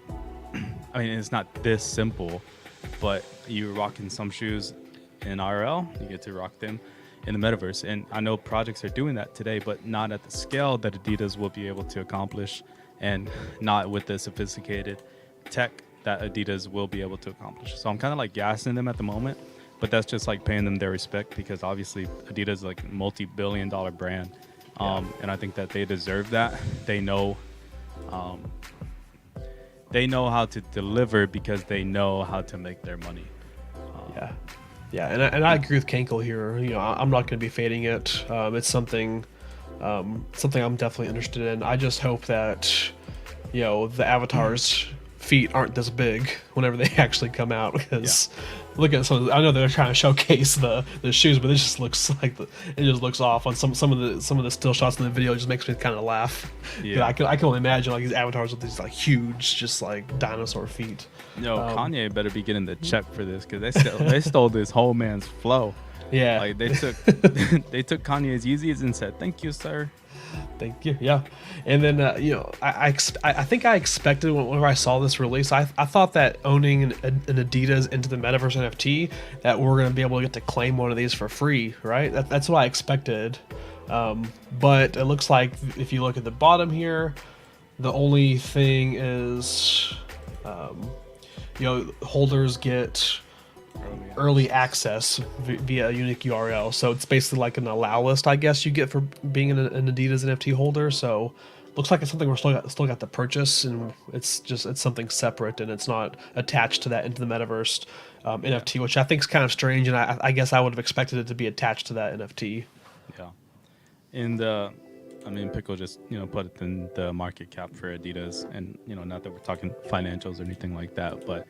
I mean, it's not this simple, but you're rocking some shoes in IRL, you get to rock them in the metaverse. And I know projects are doing that today, but not at the scale that Adidas will be able to accomplish, and not with the sophisticated tech that Adidas will be able to accomplish. So I'm kind of like gassing them at the moment, but that's just like paying them their respect, because obviously Adidas is like a multi-billion-dollar brand. And I think that they deserve that. They know how to deliver because they know how to make their money. And I agree with Kenkel here. I'm not going to be fading it. It's something I'm definitely interested in. I just hope that the avatars' feet aren't this big whenever they actually come out, because look at some. I know they're trying to showcase the shoes, but it just looks like it just looks off on some of the still shots in the video. It just makes me kind of laugh. I can only imagine like these avatars with these like huge, just like dinosaur feet. Kanye better be getting the check for this, because they stole this whole man's flow. Yeah, like they took Kanye's Yeezys and said, "Thank you, sir." Thank you. Yeah, and then I think I expected whenever I saw this release, I thought that owning an Adidas into the Metaverse NFT, that we're going to be able to get to claim one of these for free, right? That's what I expected. But it looks like if you look at the bottom here, the only thing is, holders get early access via a unique URL. So it's basically like an allow list, I guess, you get for being an Adidas NFT holder. So looks like it's something we're still got to purchase, and it's something separate, and it's not attached to that into the metaverse NFT, which I think is kind of strange, and I guess I would have expected it to be attached to that NFT. Yeah, and I mean, Pickle just put it in the market cap for Adidas, and not that we're talking financials or anything like that, but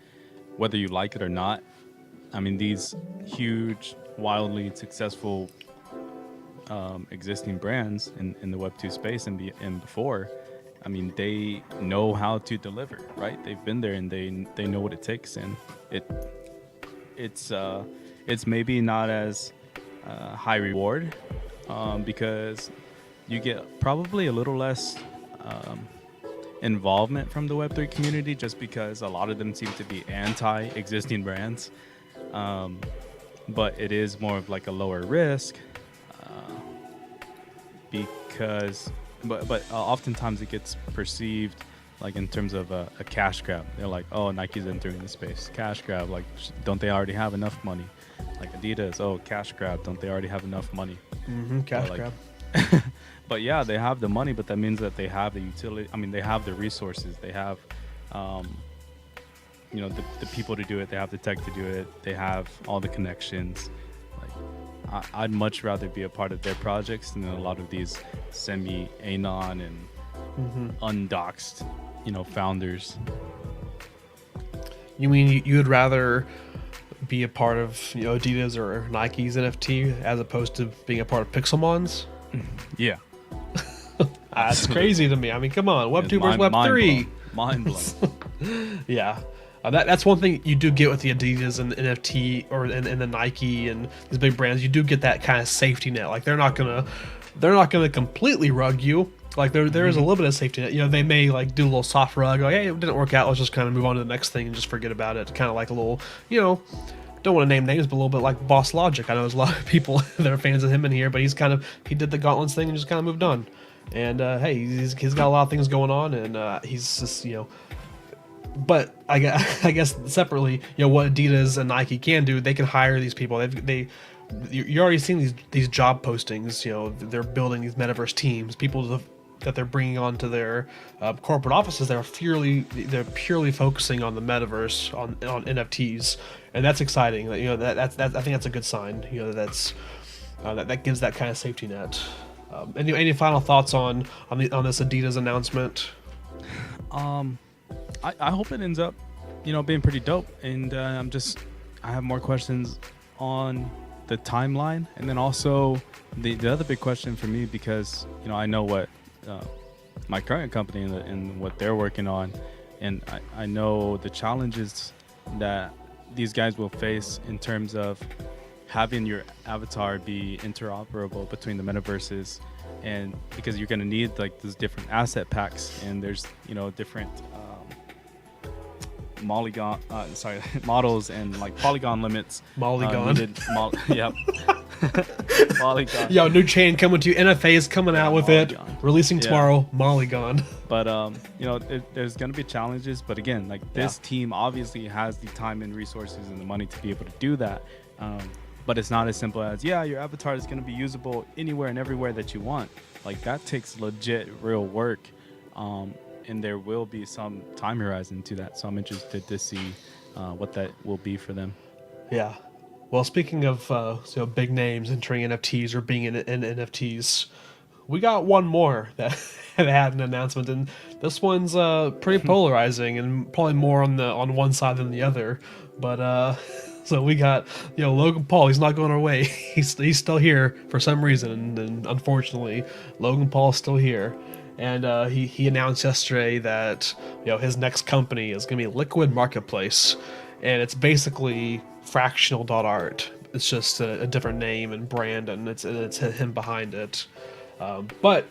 whether you like it or not, I mean, these huge, wildly successful existing brands in the Web2 space and before, I mean, they know how to deliver, right? They've been there, and they know what it takes, and it's maybe not as high reward because you get probably a little less involvement from the Web3 community, just because a lot of them seem to be anti-existing brands. But it is more of like a lower risk because oftentimes it gets perceived like in terms of a cash grab. They're like, oh, Nike's entering the space, cash grab, like don't they already have enough money? Like Adidas, oh, cash grab, don't they already have enough money? Cash grab. But yeah, they have the money, but that means that they have the utility. I mean, they have the resources, they have the people to do it, they have the tech to do it, they have all the connections. Like I'd much rather be a part of their projects than a lot of these semi-anon and undoxed founders. You mean you would rather be a part of Adidas or Nike's NFT as opposed to being a part of Pixelmon's? Yeah. That's crazy to me. I mean, come on, Web2 versus Web3. Mind blown. Yeah. That's one thing you do get with the Adidas and the NFT and the Nike and these big brands. You do get that kind of safety net. Like they're not gonna completely rug you, Like there is a little bit of safety net. You know, they may like do a little soft rug, like, hey, it didn't work out, let's just kind of move on to the next thing and just forget about it. Kind of like a little, you know, don't want to name names, but a little bit like Boss Logic. I know there's a lot of people that are fans of him in here, but he did the Gauntlets thing and just kind of moved on. And hey, he's got a lot of things going on, and he's just, you know. But I guess separately, you know, what Adidas and Nike can do, they can hire these people. You're already seeing these job postings. You know, they're building these metaverse teams. People that they're bringing onto their corporate offices, they're purely focusing on the metaverse, on NFTs, and that's exciting. You know, that's I think that's a good sign. You know, that gives that kind of safety net. Any final thoughts on this Adidas announcement? I hope it ends up, you know, being pretty dope. And I have more questions on the timeline, and then also the other big question for me, because, you know, I know what my current company and what they're working on, and I know the challenges that these guys will face in terms of having your avatar be interoperable between the metaverses, and because you're going to need like those different asset packs, and there's, you know, different models and like polygon limits. Yep. Polygon. Yo, new chain coming to you. NFA is coming out with it. Releasing tomorrow. Polygon. But you know, there's gonna be challenges. But again, like this team obviously has the time and resources and the money to be able to do that. But it's not as simple as, yeah, your avatar is gonna be usable anywhere and everywhere that you want. Like that takes legit real work. And there will be some time horizon to that, so I'm interested to see what that will be for them. Yeah. Well, speaking of big names entering NFTs or being in NFTs, we got one more that had an announcement, and this one's pretty polarizing and probably more on one side than the other. But so we got, you know, Logan Paul. He's not going away. He's still here for some reason, and unfortunately, Logan Paul is still here. And he announced yesterday that, you know, his next company is going to be Liquid Marketplace, and it's basically fractional.art. It's just a different name and brand, and it's him behind it. But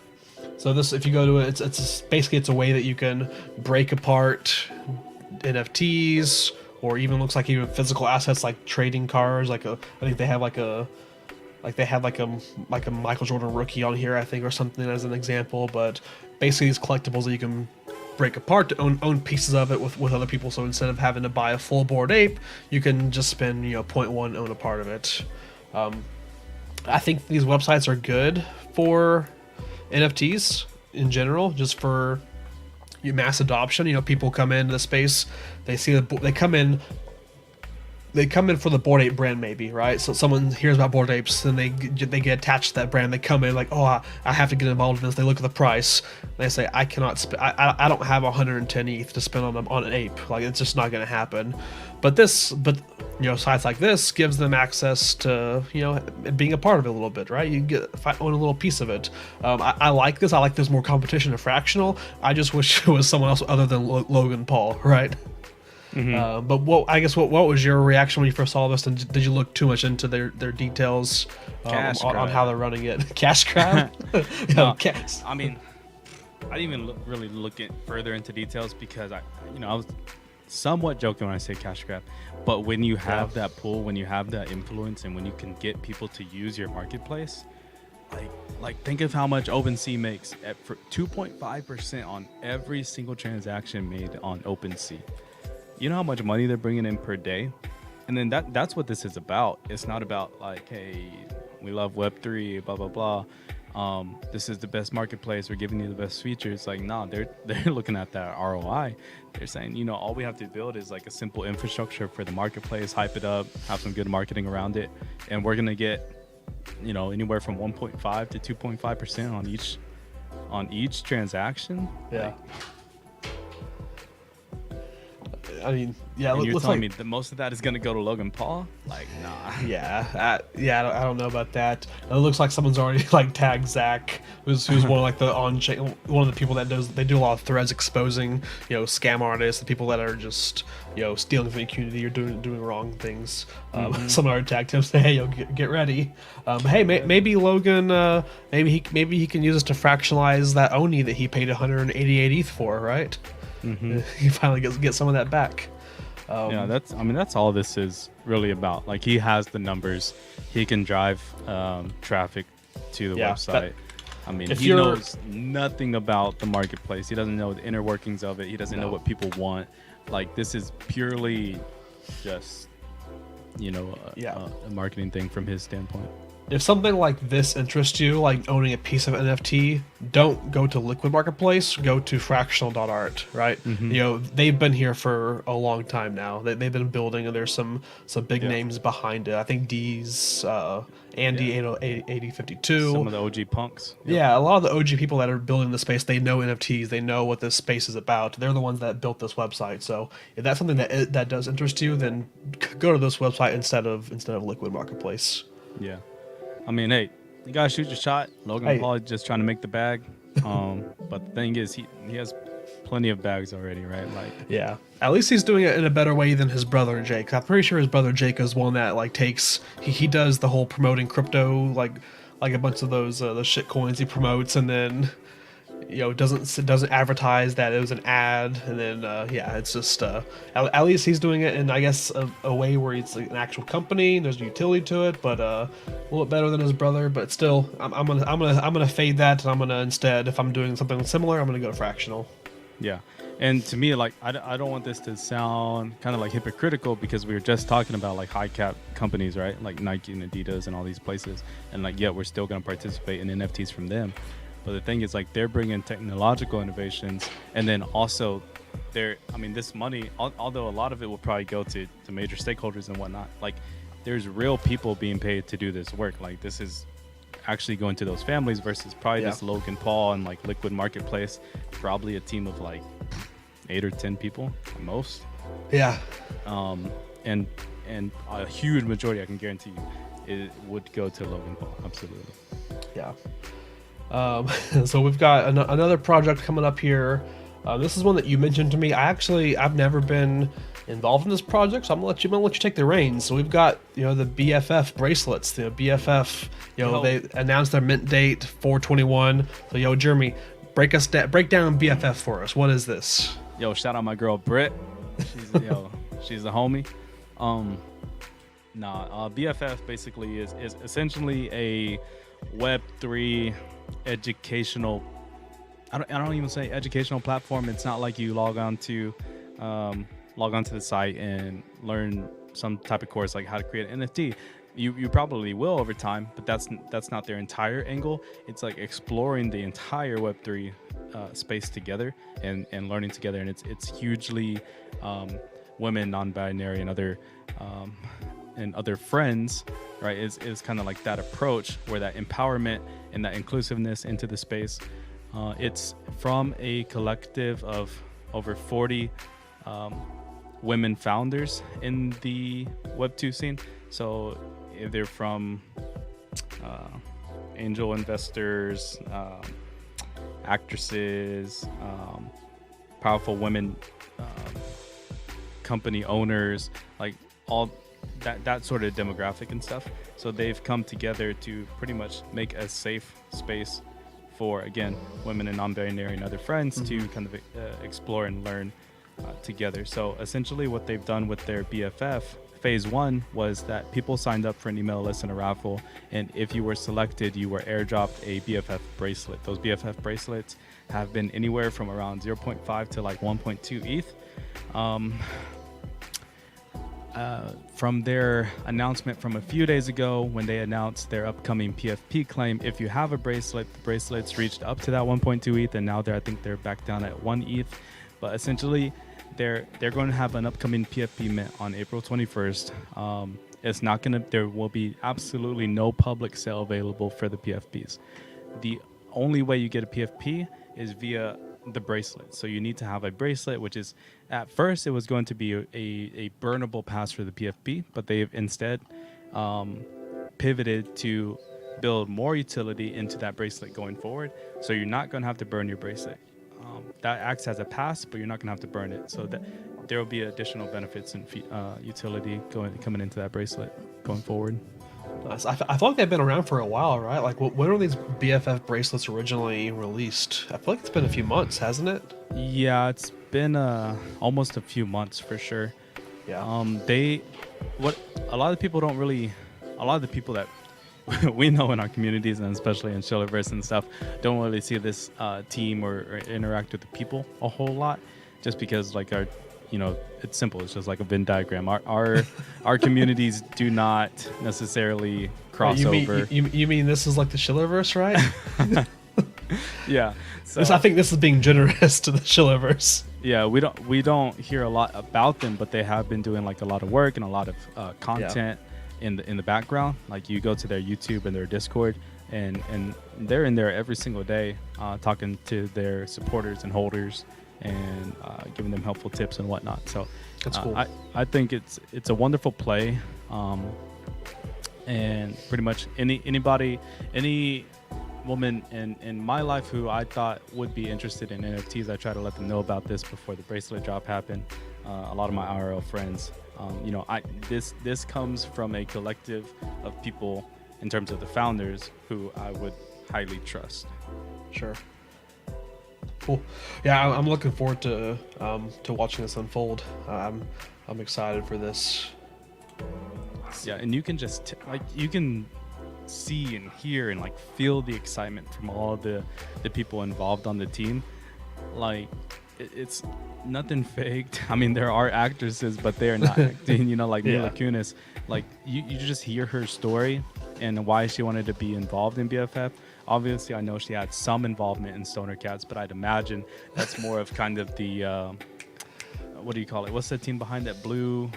so this, if you go to it, it's basically a way that you can break apart NFTs, or even looks like even physical assets like trading cards. I think they have like a Michael Jordan rookie on here, I think, or something as an example. But basically, these collectibles that you can break apart to own pieces of it with other people. So instead of having to buy a full Bored Ape, you can just spend, you know, 0.1 own a part of it. I think these websites are good for NFTs in general, just for mass adoption. You know, people come into the space, they see they come in for the Bored Ape brand, maybe, right? So someone hears about Bored Apes, and they get attached to that brand. They come in like, oh, I have to get involved in this. They look at the price, and they say, I cannot I don't have 110 ETH to spend on an ape. Like, it's just not going to happen. But you know, sites like this gives them access to, you know, being a part of it a little bit, right? You own a little piece of it. I like this. I like there's more competition in fractional. I just wish it was someone else other than Logan Paul, right? Mm-hmm. But what was your reaction when you first saw this? And did you look too much into their details on how they're running it? Cash grab? No, I mean, I didn't even really look further into details, because I was somewhat joking when I say cash grab. But when you have that pull, when you have that influence, and when you can get people to use your marketplace, like think of how much OpenSea makes for 2.5% on every single transaction made on OpenSea. You know how much money they're bringing in per day? And then that's what this is about. It's not about like, hey, we love Web3, blah, blah, blah. This is the best marketplace. We're giving you the best features. Like, no, they're looking at that ROI. They're saying, you know, all we have to build is like a simple infrastructure for the marketplace, hype it up, have some good marketing around it. And we're going to get, you know, anywhere from 1.5 to 2.5% on each transaction. Yeah. I mean, yeah, And you're looks telling like me that most of that is gonna go to Logan Paul? Like, nah. I don't know about that. It looks like someone's already like tagged Zach, who's one of like the one of the people that they do a lot of threads exposing scam artists, the people that are just stealing from the community or doing wrong things. Someone already tagged him, say, hey, get ready. Hey, maybe Logan, maybe he can use us to fractionalize that Oni that he paid 188 ETH for, right? He finally get some of that back. Yeah, that's all this is really about. Like, he has the numbers, he can drive traffic to the website. He knows nothing about the marketplace. He doesn't know the inner workings of it. He doesn't know what people want. Like, this is purely just a marketing thing from his standpoint. If something like this interests you, like owning a piece of NFT, don't go to Liquid Marketplace, go to fractional.art, right? They've been here for a long time now. They've been building, and there's some big names behind it. I think D's, Andy 8052. Some of the OG punks. Yeah, a lot of the OG people that are building the space, they know NFTs, they know what this space is about. They're the ones that built this website. So if that's something that does interest you, then go to this website instead of Liquid Marketplace. Yeah. Hey, you gotta shoot your shot. Logan Paul is just trying to make the bag. But the thing is, he has plenty of bags already, right? Like, yeah. At least he's doing it in a better way than his brother Jake. I'm pretty sure his brother Jake is one that like takes he does the whole promoting crypto, like a bunch of those shit coins he promotes, and then doesn't advertise that it was an ad, and then it's just at least he's doing it in, I guess, a way where it's like an actual company and there's utility to it, but a little bit better than his brother. But still, I'm gonna fade that, and I'm gonna instead, if I'm doing something similar, I'm gonna go fractional. Yeah. And to me, like, I don't want this to sound kind of like hypocritical, because we were just talking about like high cap companies, right? Like Nike and Adidas and all these places, and like, yet we're still going to participate in NFTs from them. But the thing is, like, they're bringing technological innovations, and then also this money, although a lot of it will probably go to major stakeholders and whatnot, like, there's real people being paid to do this work. Like, this is actually going to those families versus probably this Logan Paul and like Liquid Marketplace, probably a team of like 8 or 10 people at most. Yeah. And a huge majority, I can guarantee you, it would go to Logan Paul. Absolutely. Yeah. So we've got another project coming up here. This is one that you mentioned to me. I've never been involved in this project, so I'm gonna let you take the reins. So we've got the BFF bracelets. The BFF, they announced their mint date 4/21. So Jeremy, break down BFF for us. What is this? Shout out my girl Britt. She's the homie. BFF basically is essentially a Web3 educational. I don't even say educational platform. It's not like you log on to the site and learn some type of course like how to create an NFT. You probably will over time, but that's not their entire angle. It's like exploring the entire Web3 space together and learning together, and it's hugely women, non-binary, and other friends, right? Is kind of like that approach where that empowerment and that inclusiveness into the space. It's from a collective of over 40 women founders in the Web2 scene. So they're from angel investors, actresses, powerful women, company owners, like all that sort of demographic and stuff. So they've come together to pretty much make a safe space for, again, women and non-binary and other friends to kind of explore and learn together. So essentially what they've done with their BFF, phase 1 was that people signed up for an email list and a raffle, and if you were selected, you were airdropped a BFF bracelet. Those BFF bracelets have been anywhere from around 0.5 to like 1.2 ETH. From their announcement from a few days ago, when they announced their upcoming PFP claim, if you have a bracelet, the bracelets reached up to that 1.2 ETH, and now I think they're back down at 1 ETH. But essentially, they're going to have an upcoming PFP mint on April 21st. There will be absolutely no public sale available for the PFPs. The only way you get a PFP is via the bracelet. So you need to have a bracelet, which is, at first it was going to be a burnable pass for the PFP, but they've instead pivoted to build more utility into that bracelet going forward. So you're not going to have to burn your bracelet. That acts as a pass, but you're not going to have to burn it. So that there will be additional benefits and utility coming into that bracelet going forward. Nice. I feel like they've been around for a while, right? Like, when were these BFF bracelets originally released? I feel like it's been a few months, hasn't it? Yeah, it's been almost a few months for sure. Yeah. What a lot of people don't really, a lot of the people that we know in our communities, and especially in Shillerverse and stuff, don't really see this team or interact with the people a whole lot, just because like our, it's simple. It's just like a Venn diagram. Our communities do not necessarily cross over. You mean this is like the Shillerverse, right? Yeah. So, I think this is being generous to the Shillerverse. Yeah, we don't hear a lot about them, but they have been doing like a lot of work and a lot of content in the background. Like you go to their YouTube and their Discord, and they're in there every single day talking to their supporters and holders and giving them helpful tips and whatnot. So that's cool. I think it's a wonderful play, and pretty much any woman in my life who I thought would be interested in NFTs, I try to let them know about this before the bracelet drop happened. A lot of my IRL friends, this comes from a collective of people in terms of the founders who I would highly trust. Sure. Cool. Yeah, I'm looking forward to watching this unfold. I'm excited for this. Yeah, and you can just you can see and hear and like feel the excitement from all the people involved on the team. Like it's nothing faked. I mean, there are actresses, but they are not acting. Like Mila Kunis. Like you just hear her story and why she wanted to be involved in BFF. Obviously, I know she had some involvement in Stoner Cats, but I'd imagine that's more of kind of the what do you call it? What's the team behind that? Blue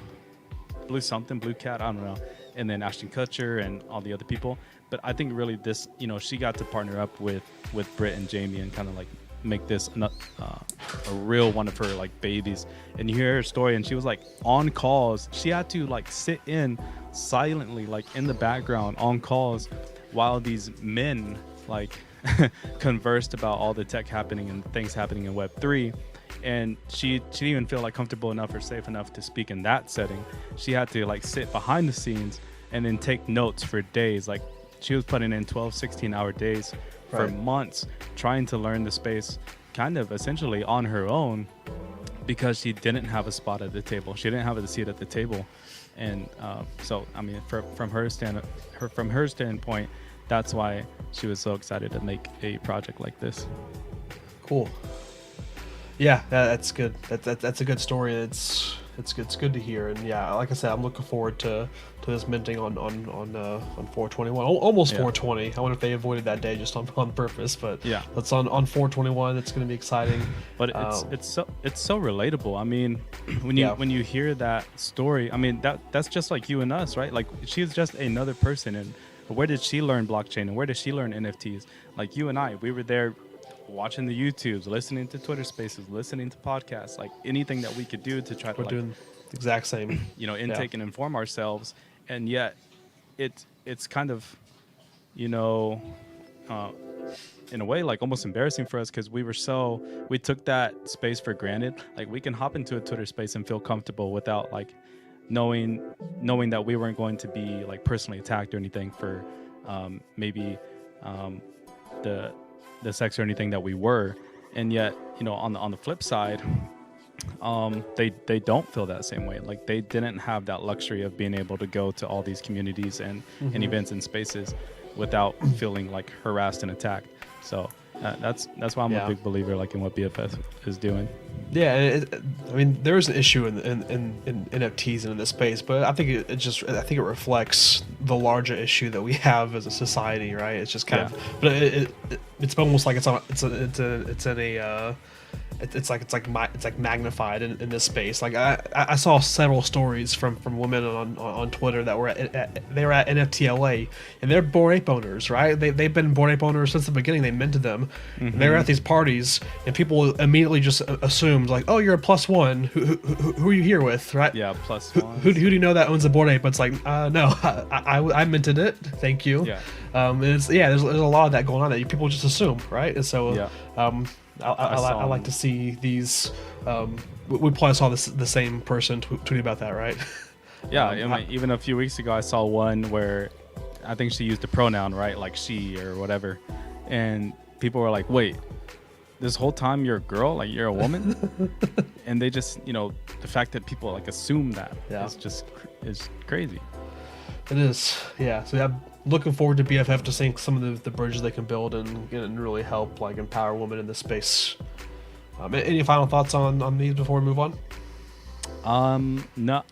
Cat? I don't know. And then Ashton Kutcher and all the other people. But I think really this, she got to partner up with Britt and Jamie and kind of like make this a real one of her like babies. And you hear her story, and she was like on calls. She had to like sit in silently, like in the background on calls, while these men like conversed about all the tech happening and things happening in Web3. And she didn't even feel like comfortable enough or safe enough to speak in that setting. She had to like sit behind the scenes and then take notes for days. Like she was putting in 12, 16-hour days for months trying to learn the space kind of essentially on her own, because she didn't have a spot at the table. She didn't have a seat at the table. And so, I mean, from her standpoint, that's why she was so excited to make a project like this. Cool. Yeah, that's good. That's a good story. It's good to hear. And yeah, like I said, I'm looking forward to this minting on 421, almost 420. I wonder if they avoided that day just on purpose, but yeah, that's on 421. It's going to be exciting. But it's so relatable. I mean, when you hear that story, I mean that's just like you and us, right? Like she's just another person, and where did she learn blockchain and where did she learn NFTs? Like you and I, we were there watching the YouTubes, listening to Twitter Spaces, listening to podcasts, like anything that we could do to try to doing the exact same, intake and inform ourselves. And yet it's kind of, in a way, like almost embarrassing for us, because we took that space for granted. Like we can hop into a Twitter space and feel comfortable without like knowing that we weren't going to be like personally attacked or anything for maybe the sex or anything that we were. And yet, on the flip side, they don't feel that same way. Like they didn't have that luxury of being able to go to all these communities and events and spaces without feeling like harassed and attacked. So that's why I'm a big believer like in what BFF is doing. Yeah, I mean, there is an issue in NFTs and in this space, but I think it reflects the larger issue that we have as a society, right? It's just kind of, but it's almost like it's it's like magnified in this space. Like I saw several stories from women on Twitter that were they were at NFTLA, and they're Bored Ape owners, right? They've been Bored Ape owners since the beginning. They minted them. And they were at these parties, and people immediately just assumed like, oh, you're a +1. Who are you here with, right? Yeah, +1. Who do you know that owns a Bored Ape? But it's like, no, I minted it. Thank you. Yeah. There's a lot of that going on that people just assume, right? And so I like to see these. We probably saw the same person tweet about that, right? Yeah, even a few weeks ago, I saw one where I think she used a pronoun, right, like she or whatever, and people were like, "Wait, this whole time you're a girl, like you're a woman?" And they just, the fact that people like assume that is crazy. It is, yeah. So yeah, looking forward to BFF to seeing some of the bridges they can build and really help like empower women in this space. Any final thoughts on these before we move on? No.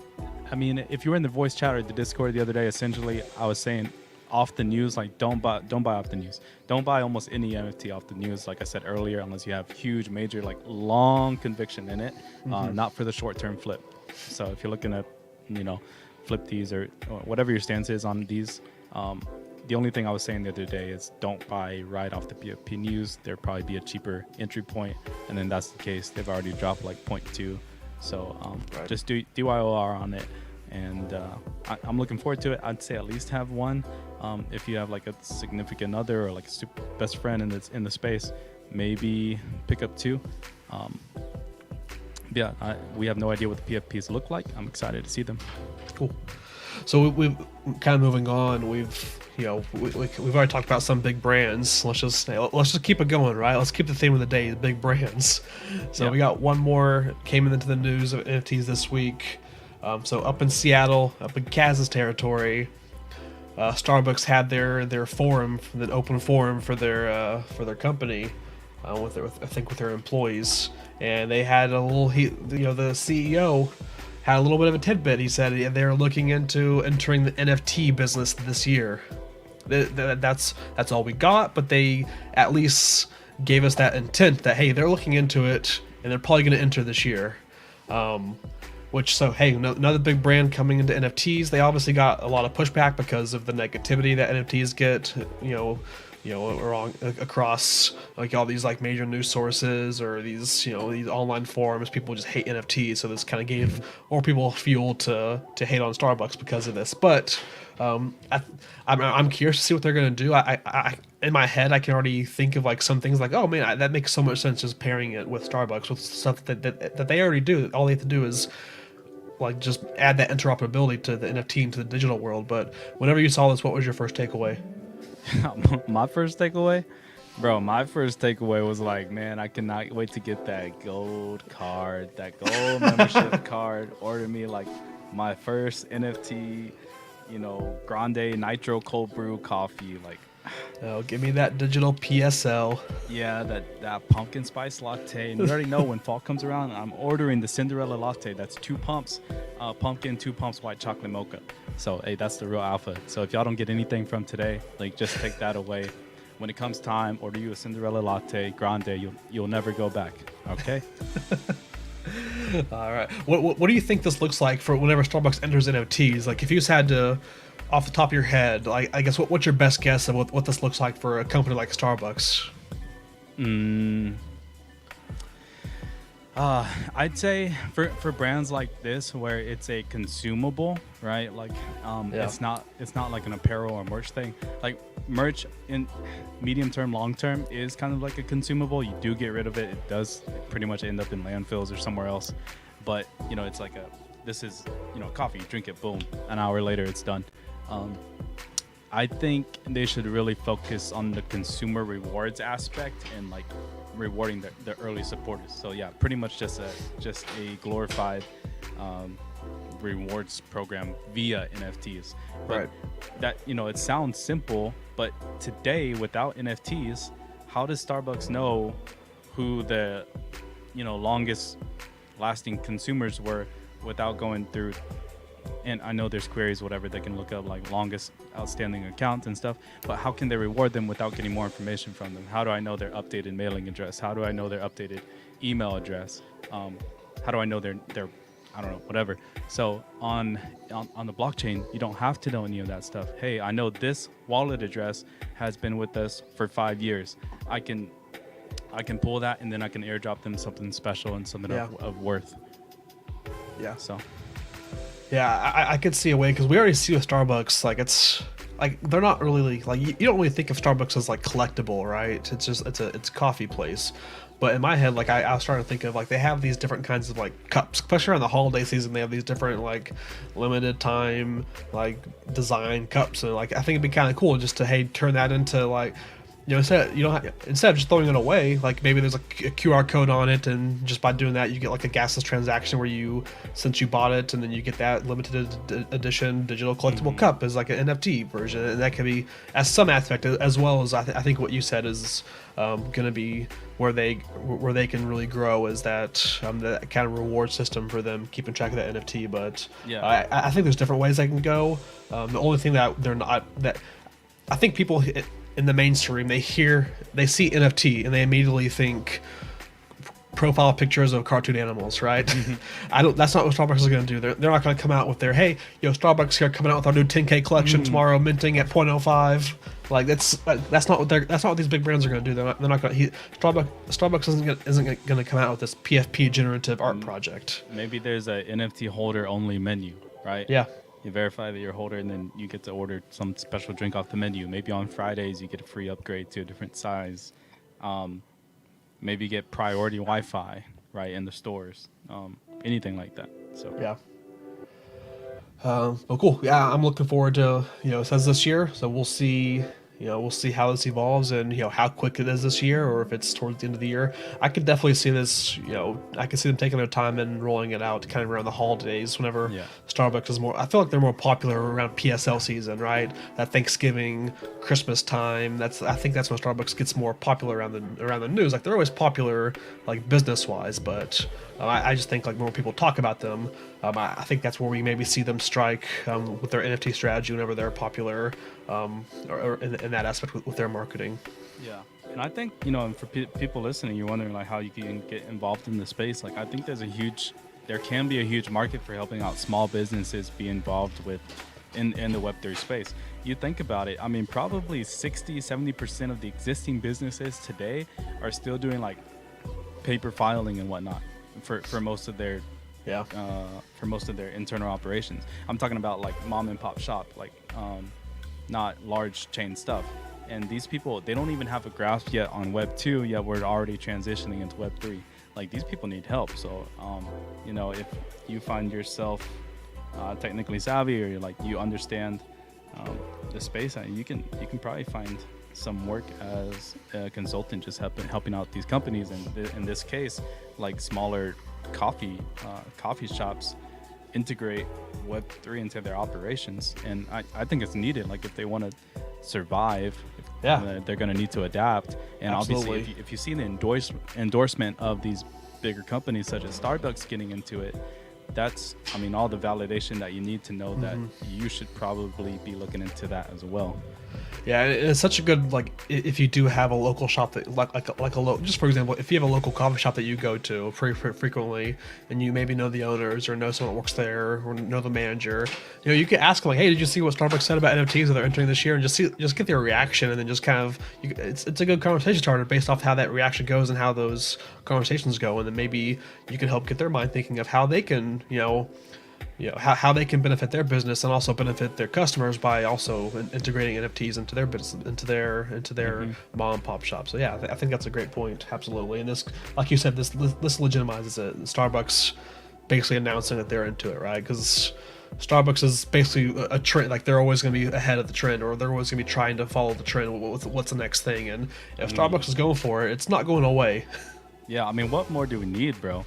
I mean, if you were in the voice chat or the Discord the other day, essentially I was saying off the news, like don't buy off the news. Don't buy almost any NFT off the news, like I said earlier, unless you have huge, major, like long conviction in it, not for the short-term flip. So if you're looking at, flip these or whatever your stance is on these, the only thing I was saying the other day is don't buy right off the PFP news. There'll probably be a cheaper entry point, and then that's the case. They've already dropped like 0.2. So just do DYOR on it, and I'm looking forward to it. I'd say at least have one. If you have like a significant other or like a super best friend in the space, maybe pick up 2. We have no idea what the PFPs look like. I'm excited to see them. Cool. So we've kind of moving on. We've already talked about some big brands. Let's just keep it going, right? Let's keep the theme of the day, the big brands. So we got one more came into the news of NFTs this week. So up in Seattle, up in Kaz's territory, Starbucks had their forum, an open forum for their company, with their employees, and they had a little. The CEO had a little bit of a tidbit. He said they're looking into entering the NFT business this year. That's all we got, but they at least gave us that intent that, hey, they're looking into it and they're probably going to enter this year. Another big brand coming into NFTs. They obviously got a lot of pushback because of the negativity that NFTs get, wrong across like all these like major news sources or these these online forums. People just hate NFTs, so this kind of gave more people fuel to hate on Starbucks because of this. But I'm curious to see what they're gonna do. I in my head I can already think of like some things like, oh man, that makes so much sense just pairing it with Starbucks with stuff that they already do. All they have to do is like just add that interoperability to the NFT into the digital world. But whenever you saw this, what was your first takeaway? My first takeaway was like, man, I cannot wait to get that gold card, that gold membership card. Order me like my first NFT, grande nitro cold brew coffee. Like, oh, give me that digital PSL. Yeah, that pumpkin spice latte. And you already know when fall comes around, I'm ordering the Cinderella latte. That's 2 pumps, pumpkin, 2 pumps white chocolate mocha. So, hey, that's the real alpha. So if y'all don't get anything from today, like just take that away. When it comes time, order you a Cinderella latte grande. You'll never go back. Okay. All right. What do you think this looks like for whenever Starbucks enters NFTs? Like, if you just had to, off the top of your head, like I guess what's your best guess of what this looks like for a company like Starbucks? I'd say for brands like this where it's a consumable, right? Like it's not like an apparel or merch thing. Like merch in medium term, long term is kind of like a consumable. You do get rid of it. It does pretty much end up in landfills or somewhere else. But it's like this is coffee, you drink it, boom, an hour later it's done. I think they should really focus on the consumer rewards aspect and like rewarding the early supporters. So yeah, pretty much just a glorified rewards program via NFTs. But right. That it sounds simple, but today without NFTs, how does Starbucks know who the longest lasting consumers were without going through and I know there's queries, whatever, they can look up like longest outstanding accounts and stuff, but how can they reward them without getting more information from them? How do I know their updated mailing address? How do I know their updated email address? How do I know their I don't know, whatever. So on the blockchain, you don't have to know any of that stuff. Hey, I know this wallet address has been with us for 5 years. I can pull that, and then I can airdrop them something special and something of worth. Yeah. So. Yeah, I could see a way, because we already see with Starbucks, like it's like they're not really like you don't really think of Starbucks as like collectible, right? It's just it's a coffee place. But in my head, like I was trying to think of like they have these different kinds of like cups, especially around the holiday season. They have these different like limited time like design cups, and like I think it'd be kind of cool just to turn that into like. Instead of just throwing it away, like maybe there's a QR code on it, and just by doing that, you get like a gasless transaction where since you bought it, and then you get that limited edition digital collectible cup as like an NFT version, and that could be as some aspect, as well as I think what you said is going to be where they can really grow is that kind of reward system for them keeping track of that NFT. But yeah, I think there's different ways they can go. The only thing that they're not that I think people in the mainstream, they see NFT and they immediately think profile pictures of cartoon animals, right? That's not what Starbucks is going to do. They're not going to come out with their, hey, Starbucks here coming out with our new 10K collection tomorrow, minting at 0.05. Like that's not what these big brands are going to do. They're not going to. Starbucks isn't going to come out with this PFP generative art project. Maybe there's a NFT holder only menu, right? Yeah. You verify that you're a holder, and then you get to order some special drink off the menu. Maybe on Fridays you get a free upgrade to a different size. Maybe you get priority Wi-Fi right in the stores. Anything like that. So yeah. But cool. Yeah, I'm looking forward to it says this year, so we'll see. We'll see how this evolves and how quick it is this year, or if it's towards the end of the year. I could definitely see this. I could see them taking their time and rolling it out kind of around the holidays, whenever Starbucks is more. I feel like they're more popular around PSL season, right? That Thanksgiving, Christmas time. I think that's when Starbucks gets more popular around the news. Like they're always popular, like business wise, but I just think like more people talk about them. I think that's where we maybe see them strike with their NFT strategy whenever they're popular, or in that aspect with their marketing. Yeah, and I think for people listening, you're wondering like how you can get involved in the space. Like I think there can be a huge market for helping out small businesses be involved in the Web3 space. You think about it, I mean, probably 60-70% of the existing businesses today are still doing like paper filing and whatnot for most of their internal operations. I'm talking about like mom and pop shop, like not large chain stuff. And these people, they don't even have a grasp yet on Web 2, yet we're already transitioning into Web 3. Like these people need help. So if you find yourself technically savvy, or like you understand the space, you can probably find some work as a consultant, just helping out these companies, and in this case like smaller coffee shops integrate Web3 into their operations. And I think it's needed. Like if they want to survive, they're going to need to adapt. And Absolutely. Obviously if you see the endorsement of these bigger companies such as Starbucks getting into it, that's all the validation that you need to know that you should probably be looking into that as well. Yeah, it's such a good, like, if you do have a local shop that just for example, if you have a local coffee shop that you go to frequently, and you maybe know the owners or know someone that works there or know the manager, you can ask them like, hey, did you see what Starbucks said about NFTs that they're entering this year, and just get their reaction, and then just kind of it's a good conversation starter based off how that reaction goes and how those conversations go, and then maybe you can help get their mind thinking of how they can how they can benefit their business and also benefit their customers by also integrating NFTs into their business, into their mom and pop shop. So yeah, I think that's a great point. Absolutely. And this, like you said, this legitimizes it. Starbucks basically announcing that they're into it, right? Because Starbucks is basically a trend. Like they're always going to be ahead of the trend, or they're always going to be trying to follow the trend. What's the next thing? And if Starbucks is going for it, it's not going away. Yeah, what more do we need, bro?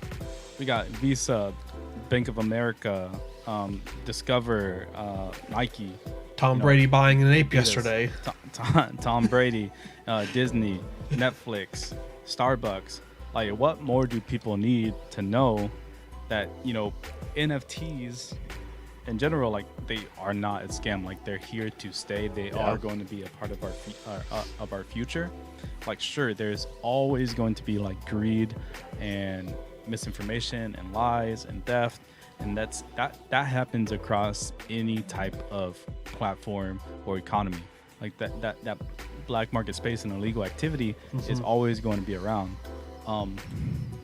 We got Visa, Bank of America, Discover, Nike. Tom Brady buying an ape yesterday. Tom Brady, Disney, Netflix, Starbucks. Like, what more do people need to know that NFTs in general, like they are not a scam. Like they're here to stay. They are going to be a part of our future. Like sure, there's always going to be like greed and misinformation and lies and theft, and that happens across any type of platform or economy. Like that black market space and illegal activity is always going to be around.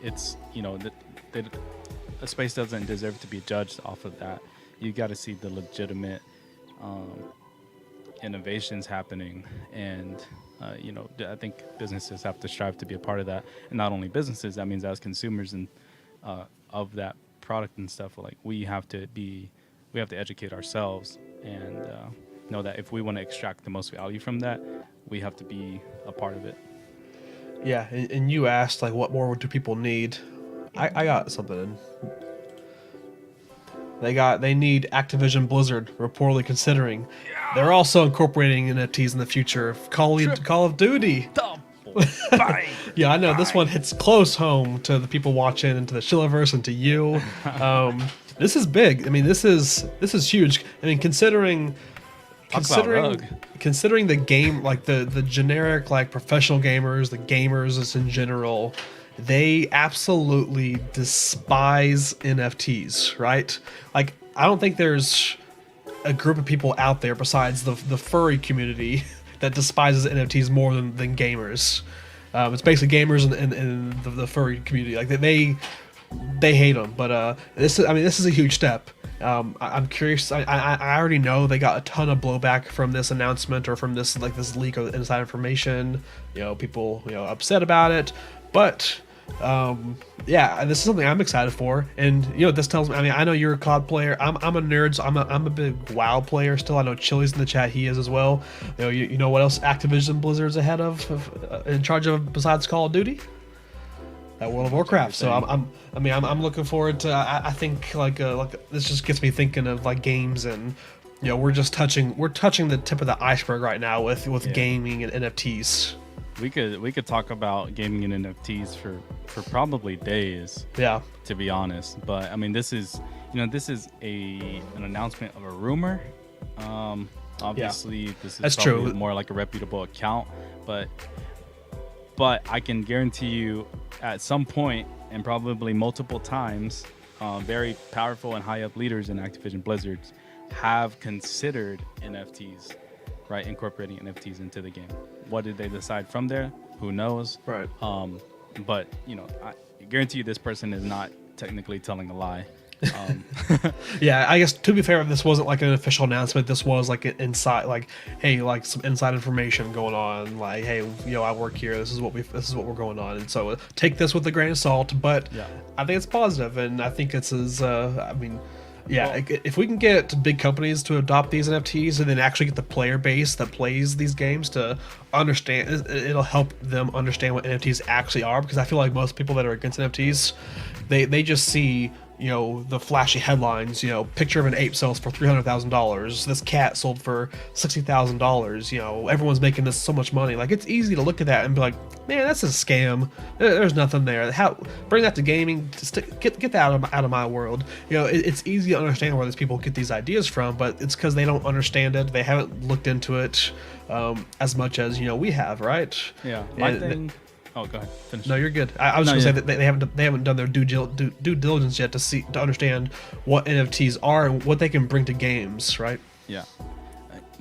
It's a space doesn't deserve to be judged off of that. You got to see the legitimate innovations happening, and I think businesses have to strive to be a part of that. And not only businesses, that means as consumers and of that product and stuff, like we have to educate ourselves and know that if we want to extract the most value from that, we have to be a part of it. Yeah, and you asked like what more do people need? I got something. They need Activision Blizzard reportedly considering. They're also incorporating NFTs in the future of Call of Duty. Yeah, I know this one hits close home to the people watching and to the Shilliverse and to you. This is big. I mean, this is huge. I mean, considering the game, like the generic like professional gamers, the gamers just in general, they absolutely despise NFTs, right? Like I don't think there's a group of people out there besides the furry community that despises NFTs more than gamers. It's basically gamers and the furry community. Like they hate them. But this is a huge step. I'm curious. I already know they got a ton of blowback from this announcement or from this leak of inside information. People upset about it, but this is something I'm excited for. And this tells me. I mean, I know you're a COD player. I'm a nerd. So I'm a big WoW player still. I know Chili's in the chat. He is as well. You know what else Activision Blizzard's ahead of in charge of besides Call of Duty? That World of Warcraft. So I'm looking forward to. I think like this just gets me thinking of like games, and we're touching the tip of the iceberg right now with gaming and NFTs. We could talk about gaming and NFTs for probably days. Yeah. To be honest, but I mean this is an announcement of a rumor. Obviously this is That's probably true. More like a reputable account, but I can guarantee you at some point and probably multiple times, very powerful and high up leaders in Activision Blizzard have considered NFTs, right? Incorporating NFTs into the game. What did they decide from there? Who knows? Right. But I guarantee you this person is not technically telling a lie. Yeah, I guess to be fair, this wasn't like an official announcement. This was like an inside, like, hey, like some inside information going on. Like, hey, I work here. This is what we're going on. And so take this with a grain of salt. But I think it's positive, and I think it's if we can get big companies to adopt these NFTs and then actually get the player base that plays these games to understand, it'll help them understand what NFTs actually are. Because I feel like most people that are against NFTs, they just see the flashy headlines, picture of an ape sells for $300,000. This cat sold for $60,000. Everyone's making this so much money. Like, it's easy to look at that and be like, man, that's a scam. There's nothing there. Bring that to gaming. Get that out of my world. It's easy to understand where these people get these ideas from, but it's because they don't understand it. They haven't looked into it as much as we have, right? Yeah. Oh, go ahead. Finish. No, you're good. I was going to say that they haven't done their due diligence yet to understand what NFTs are and what they can bring to games, right? Yeah.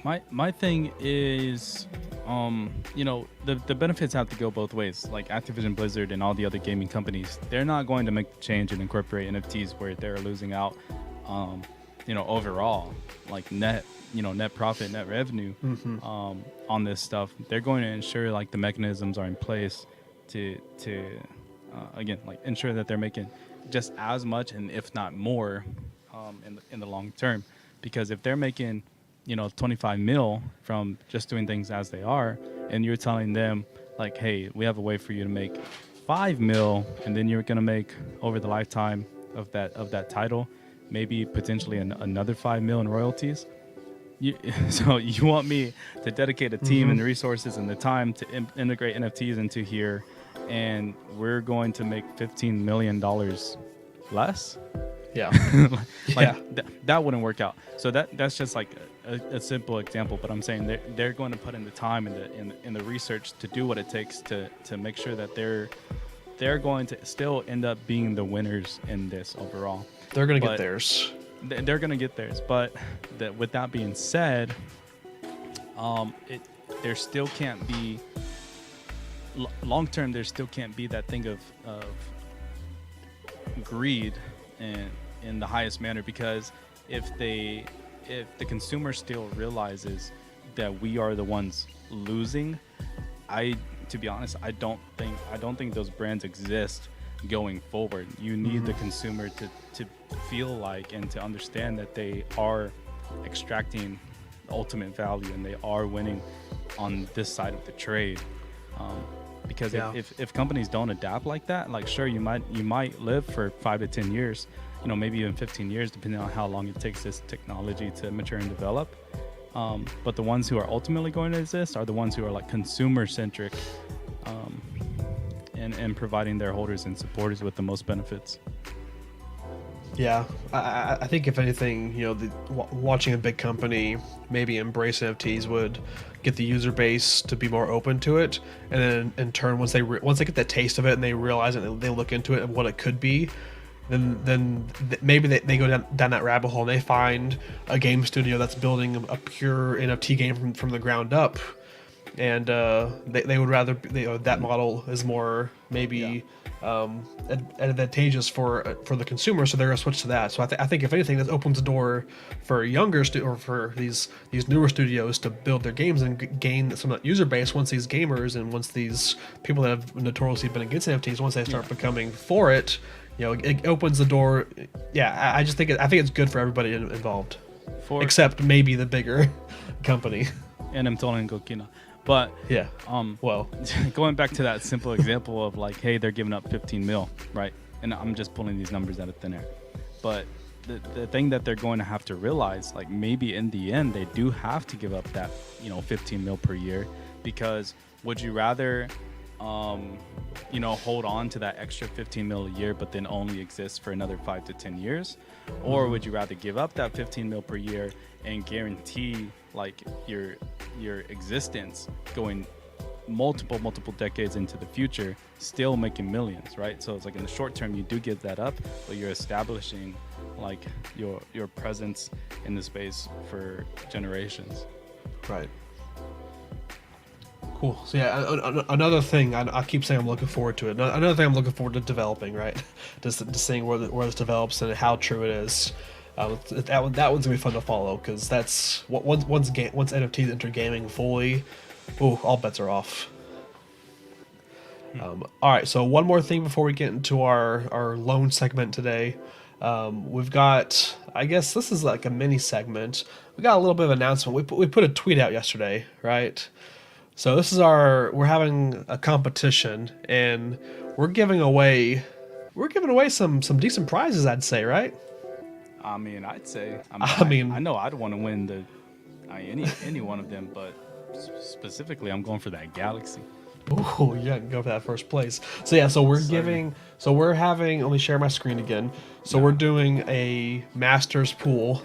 My thing is, the benefits have to go both ways. Like Activision Blizzard and all the other gaming companies, they're not going to make the change and incorporate NFTs where they're losing out, overall, like net profit, net revenue, on this stuff. They're going to ensure like the mechanisms are in place to again, like ensure that they're making just as much and if not more in the long term. Because if they're making 25 mil from just doing things as they are, and you're telling them like, hey, we have a way for you to make 5 mil, and then you're gonna make over the lifetime of that title maybe potentially another 5 mil in royalties. So you want me to dedicate a team and the resources and the time to integrate NFTs into here, and we're going to make $15 million less? Yeah. That wouldn't work out. So that's just like a simple example, but I'm saying they're going to put in the time in the research to do what it takes to make sure that they're going to still end up being the winners in this overall. They're going to get theirs. They're going to get theirs. But with that being said, there still can't be long term. There still can't be that thing of greed in the highest manner, because if the consumer still realizes that we are the ones losing, to be honest, I don't think those brands exist going forward. You need the consumer to feel like and to understand that they are extracting ultimate value and they are winning on this side of the trade. Because if companies don't adapt like that, like sure, you might live for 5 to 10 years, maybe even 15 years, depending on how long it takes this technology to mature and develop. But the ones who are ultimately going to exist are the ones who are like consumer centric, and providing their holders and supporters with the most benefits. Yeah, I think if anything, watching a big company maybe embrace NFTs would get the user base to be more open to it, and then in turn, once they get the taste of it and they realize it, and they look into it and what it could be, then maybe they go down that rabbit hole and they find a game studio that's building a pure NFT game from the ground up, and they would rather that model is more maybe advantageous for the consumer, so they're gonna switch to that. So I think if anything, this opens the door for younger or for these newer studios to build their games and gain some of that user base. Once these gamers and once these people that have notoriously been against NFTs, once they start becoming for it, it opens the door. Yeah, I think it's good for everybody involved, except maybe the bigger company. And I'm telling Gokina. But yeah, well, going back to that simple example of like, hey, they're giving up 15 mil, right? And I'm just pulling these numbers out of thin air. But the thing that they're going to have to realize, like maybe in the end, they do have to give up that, 15 mil per year, because would you rather, hold on to that extra 15 mil a year, but then only exist for another 5 to 10 years? Or would you rather give up that 15 mil per year and guarantee like your existence going multiple decades into the future, still making millions, right? So it's like in the short term you do give that up, but you're establishing like your presence in the space for generations. Right. Cool. So yeah, another thing I keep saying I'm looking forward to it. Another thing I'm looking forward to developing, right? Just seeing where this develops and how true it is. That one's gonna be fun to follow, because that's once NFTs enter gaming fully, all bets are off. All right, so one more thing before we get into our loan segment today. We've got, I guess this is like a mini segment. We got a little bit of announcement. We put a tweet out yesterday, right? So this is we're having a competition, and we're giving away some decent prizes, I'd say, right? I mean, I'd say. I know I'd want to win any one of them, but specifically, I'm going for that Galaxy. Ooh, you gotta go for that first place. So yeah, we're having. Let me share my screen again. So we're doing a Masters pool,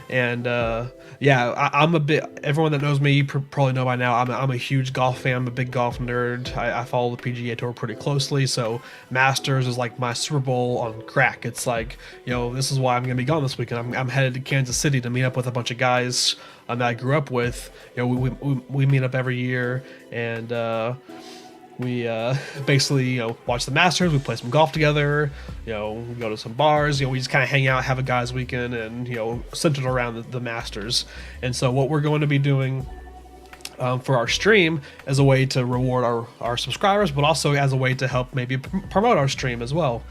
and I'm a bit. Everyone that knows me, you probably know by now, I'm a huge golf fan. I'm a big golf nerd. I follow the PGA Tour pretty closely, so Masters is like my Super Bowl on crack. It's like, this is why I'm gonna be gone this weekend. I'm headed to Kansas City to meet up with a bunch of guys that I grew up with. We meet up every year, and we basically watch the Masters. We play some golf together. We go to some bars. We just kind of hang out, have a guys' weekend, and centered around the Masters. And so what we're going to be doing for our stream as a way to reward our subscribers, but also as a way to help maybe promote our stream as well.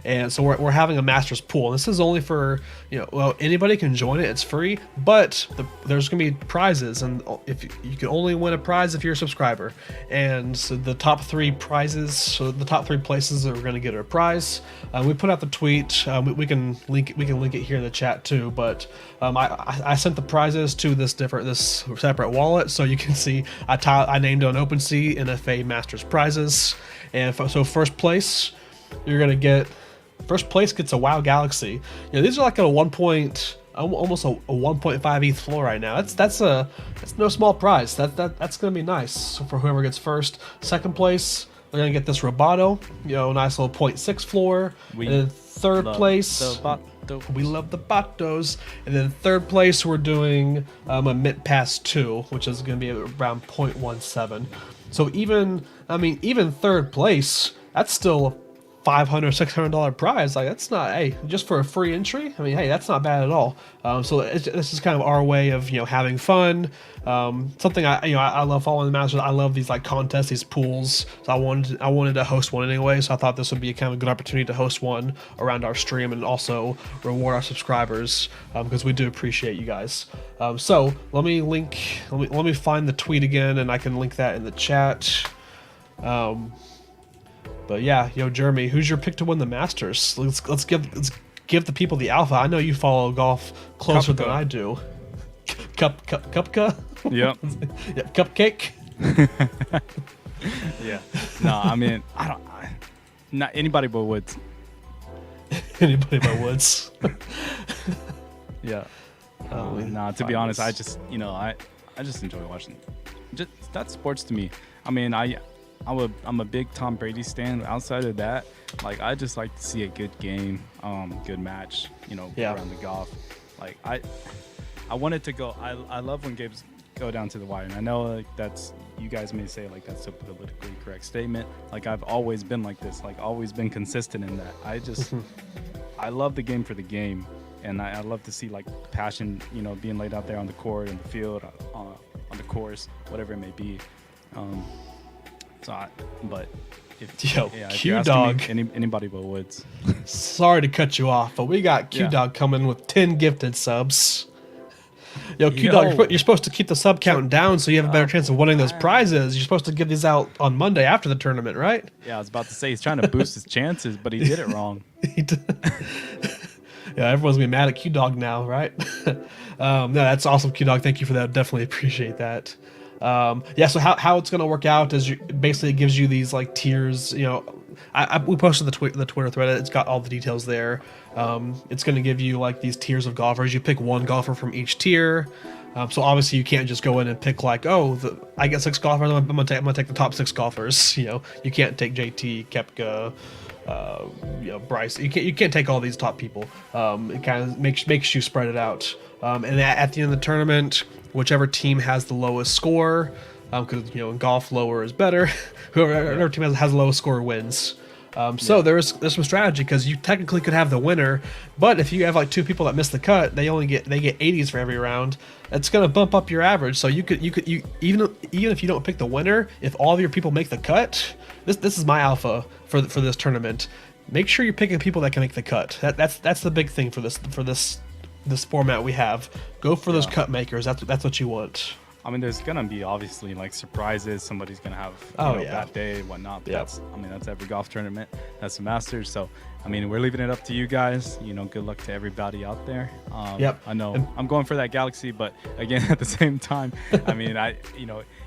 And so we're having a Masters pool. This is only for, anybody can join it. It's free, but there's going to be prizes. And if you can only win a prize if you're a subscriber. And so the top 3 prizes, so the top 3 places that are going to get a prize. We put out the tweet. We can link it here in the chat too. But I sent the prizes to this separate wallet, so you can see I named it on OpenSea NFA Masters prizes. And so first place, you're going to get First place gets a WoW Galaxy. These are like at a 1 point, almost a 1.5 ETH floor right now. That's no small prize. That's gonna be nice for whoever gets first. Second place, they're gonna get this Roboto. Nice little 0.6 floor. And then third place, we love the Batos. And then third place, we're doing a Mint Pass 2, which is gonna be around 0.17. So even third place, that's still a $500, $600 prize. Like, that's not, hey, just for a free entry. Hey, that's not bad at all. So this is kind of our way of having fun. Something I love following the Masters. I love these like contests, these pools. So I wanted to host one anyway. So I thought this would be a kind of a good opportunity to host one around our stream and also reward our subscribers because we do appreciate you guys. So let me find the tweet again, and I can link that in the chat. But yeah, Jeremy, who's your pick to win the Masters? Let's give the people the alpha. I know you follow golf closer than I do. Cupca? Yep. Yep. Cupcake. Yeah. No, not anybody but Woods. Anybody but Woods. Yeah. To be honest, I just I just enjoy watching. That's sports to me. I'm a big Tom Brady stan. Outside of that, like, I just like to see a good game, good match, around the golf. Like, I want it to go. I love when games go down to the wire, and I know like you guys may say like that's a politically correct statement. Like, I've always been like this, like always been consistent in that. I love the game for the game, and I love to see like passion, being laid out there on the court, in the field, on the course, whatever it may be. But if you're Q-Dog. asking me, anybody but Woods. Sorry to cut you off, but we got Q-Dog coming with 10 gifted subs. Q-Dog, you're supposed to keep the sub count down so you have a better chance of winning those prizes. You're supposed to give these out on Monday after the tournament, right? Yeah, I was about to say he's trying to boost his chances, but he did it wrong. Yeah, everyone's gonna be mad at Q-Dog now, right? No, that's awesome, Q-Dog. Thank you for that. Definitely appreciate that. So how it's gonna work out is basically it gives you these like tiers. We posted the Twitter thread. It's got all the details there. It's gonna give you like these tiers of golfers. You pick one golfer from each tier. So obviously you can't just go in and pick like, I get 6 golfers. I'm gonna take the top 6 golfers. You can't take JT, Koepka, Bryce. You can't take all these top people. It kind of makes you spread it out. And at the end of the tournament, whichever team has the lowest score, because in golf lower is better. Whoever team has the lowest score wins. So there's some strategy because you technically could have the winner, but if you have like 2 people that miss the cut, they get 80s for every round. It's gonna bump up your average. So you could even if you don't pick the winner, if all of your people make the cut, this is my alpha for this tournament. Make sure you're picking people that can make the cut. That's the big thing for this format we have. Go for those cut makers. That's what you want. There's gonna be obviously like surprises. Somebody's gonna have that day, whatnot. But that's every golf tournament. That's the Masters. So we're leaving it up to you guys. Good luck to everybody out there. I know I'm going for that Galaxy, but again, at the same time,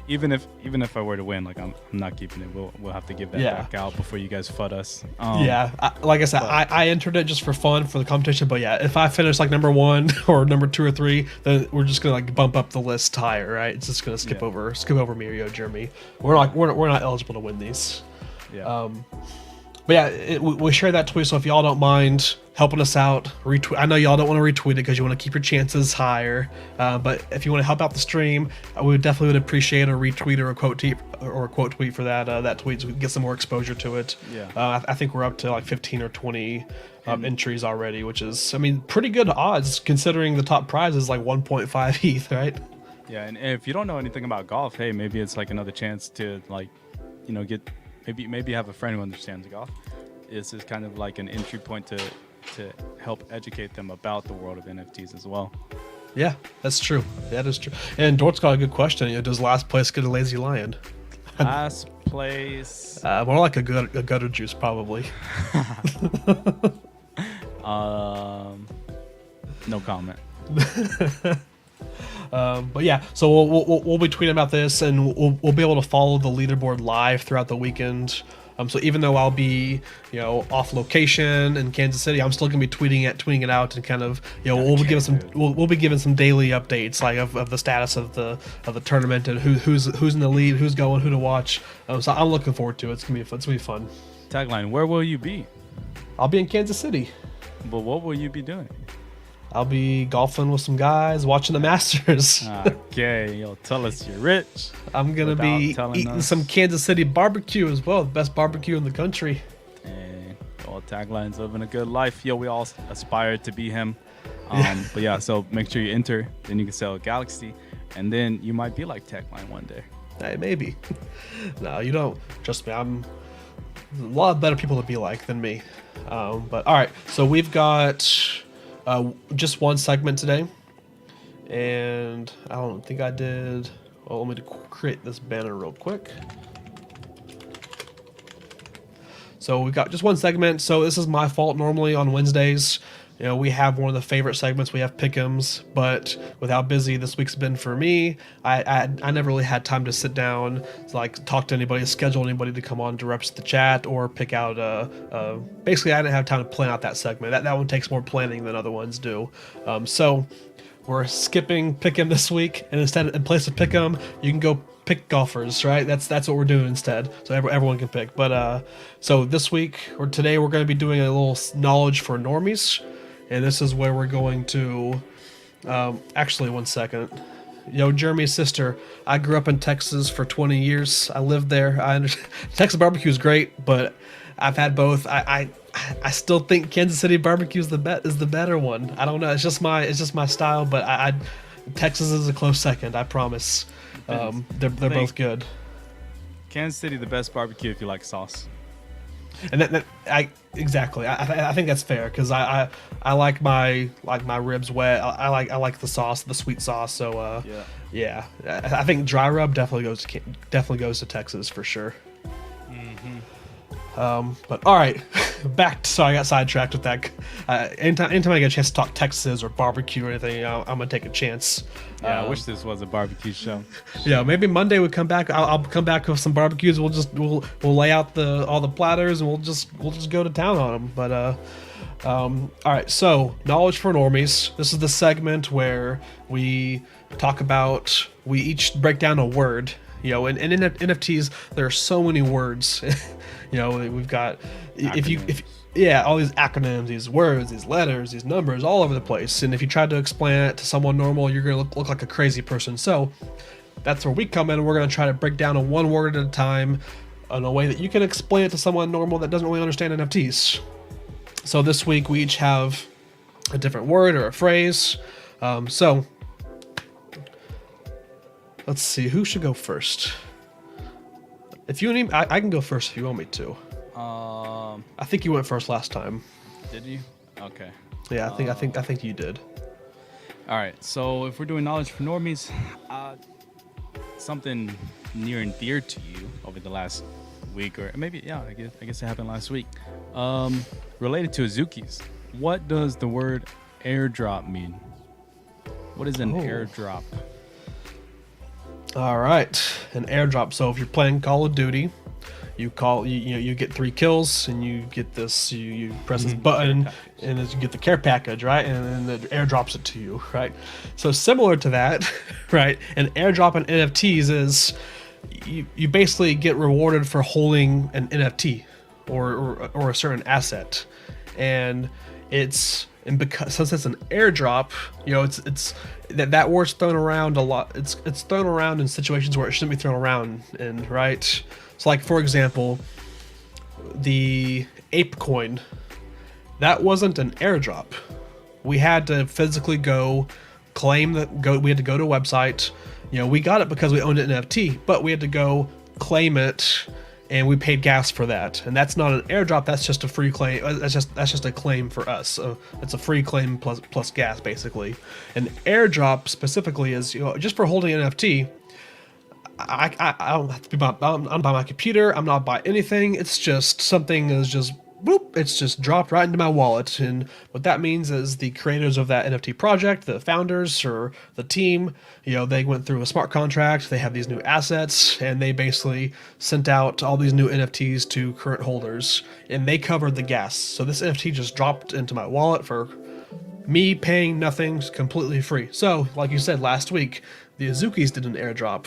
even if I were to win, like I'm not keeping it. We'll have to give that back out before you guys FUD us. Like I said, I entered it just for fun for the competition. But if I finish like number 1 or number 2 or 3, then we're just gonna like bump up the list higher, right? It's just gonna skip over me or Jeremy. We're not eligible to win these. We share that tweet, so if y'all don't mind helping us out, retweet. I know y'all don't want to retweet it because you want to keep your chances higher, but if you want to help out the stream, we definitely would appreciate a retweet or a quote tweet for that tweet, so we can get some more exposure to it. I think we're up to like 15 or 20 entries already, which is pretty good odds considering the top prize is like 1.5 ETH, right? Yeah, and if you don't know anything about golf, hey, maybe it's like another chance to get. Maybe have a friend who understands golf. This is kind of like an entry point to help educate them about the world of NFTs as well. Yeah, that's true. That is true. And Dort's got a good question. Does last place get a lazy lion? Last place. More like a gutter juice, probably. No comment. But yeah, so we'll be tweeting about this, and we'll be able to follow the leaderboard live throughout the weekend. So even though I'll be, off location in Kansas City, I'm still gonna be tweeting it out and kind of, we'll be giving some daily updates like of the status of the tournament and who's in the lead, who's going, who to watch. So I'm looking forward to it. It's gonna be fun. Tagline: where will you be? I'll be in Kansas City. But what will you be doing? I'll be golfing with some guys, watching the Masters. Okay, tell us you're rich. I'm gonna be eating some Kansas City barbecue as well, the best barbecue in the country. And Tagline's living a good life. We all aspire to be him. But yeah, so make sure you enter. Then you can sell a Galaxy, and then you might be like Tagline one day. Hey, maybe. No, you don't. Trust me, I'm a lot better people to be like than me. But all right, so we've got just one segment today, and I don't think I did. Well, let me create this banner real quick. So we've got just one segment. So this is my fault. Normally on Wednesdays, we have one of the favorite segments. We have pick'ems, but with how busy this week's been for me, I never really had time to sit down, talk to anybody, schedule anybody to come on to represent the chat or pick out. Basically, I didn't have time to plan out that segment. That one takes more planning than other ones do. So we're skipping pick'em this week, and in place of pick'em, you can go pick golfers, right? That's what we're doing instead. So everyone can pick. But so this week or today, we're going to be doing a little knowledge for normies. And this is where we're going to, actually, one second. Jeremy's sister, I grew up in Texas for 20 years. I lived there. I understand. Texas barbecue is great, but I've had both. I still think Kansas City barbecue is the better one. I don't know. It's just my style, but Texas is a close second. I promise. They're both good. Kansas City, the best barbecue if you like sauce. And exactly. I think that's fair because I like my ribs wet. I like the sauce, the sweet sauce. So yeah. I think dry rub definitely goes to Texas for sure. But all right, so I got sidetracked with that. Anytime I get a chance to talk Texas or barbecue or anything, I'm gonna take a chance. Yeah, I wish this was a barbecue show. Yeah, maybe Monday we come back. I'll come back with some barbecues. We'll lay out all the platters and we'll just go to town on them. But all right. So knowledge for normies. This is the segment where we each break down a word. In NFTs there are so many words. We've got all these acronyms, these words, these letters, these numbers all over the place. And if you try to explain it to someone normal, you're going to look like a crazy person. So that's where we come in, and we're going to try to break down a one word at a time in a way that you can explain it to someone normal that doesn't really understand NFTs. So this week we each have a different word or a phrase. So let's see, who should go first? If you need, I can go first if you want me to. I think you went first last time. Did you? Okay. Yeah, I think you did. All right. So if we're doing knowledge for normies, something near and dear to you over the last week, or maybe I guess it happened last week. Related to Azukis, what does the word airdrop mean? What is an airdrop? All right, an airdrop. So if you're playing Call of Duty, you get 3 kills and you get this. You press this button and you get the care package, right? And then it airdrops it to you, right? So similar to that, right? An airdrop in NFTs is you basically get rewarded for holding an NFT or a certain asset, and because since it's an airdrop, it's that word's thrown around a lot. It's thrown around in situations where it shouldn't be thrown around in, right? So like for example, the ape coin, that wasn't an airdrop. We had to physically go claim we had to go to a website. We got it because we owned an NFT, but we had to go claim it, and we paid gas for that. And that's not an airdrop. That's just a free claim. That's just a claim for us. So it's a free claim plus gas, basically. An airdrop specifically is just for holding an NFT. I don't have to be I'm by my computer. I'm not by anything. It's just something is just boop, it's just dropped right into my wallet. And what that means is the creators of that NFT project, the founders or the team, they went through a smart contract. They have these new assets, and they basically sent out all these new NFTs to current holders, and they covered the gas. So this NFT just dropped into my wallet for me paying nothing, completely free. So, like you said last week, the Azukis did an airdrop,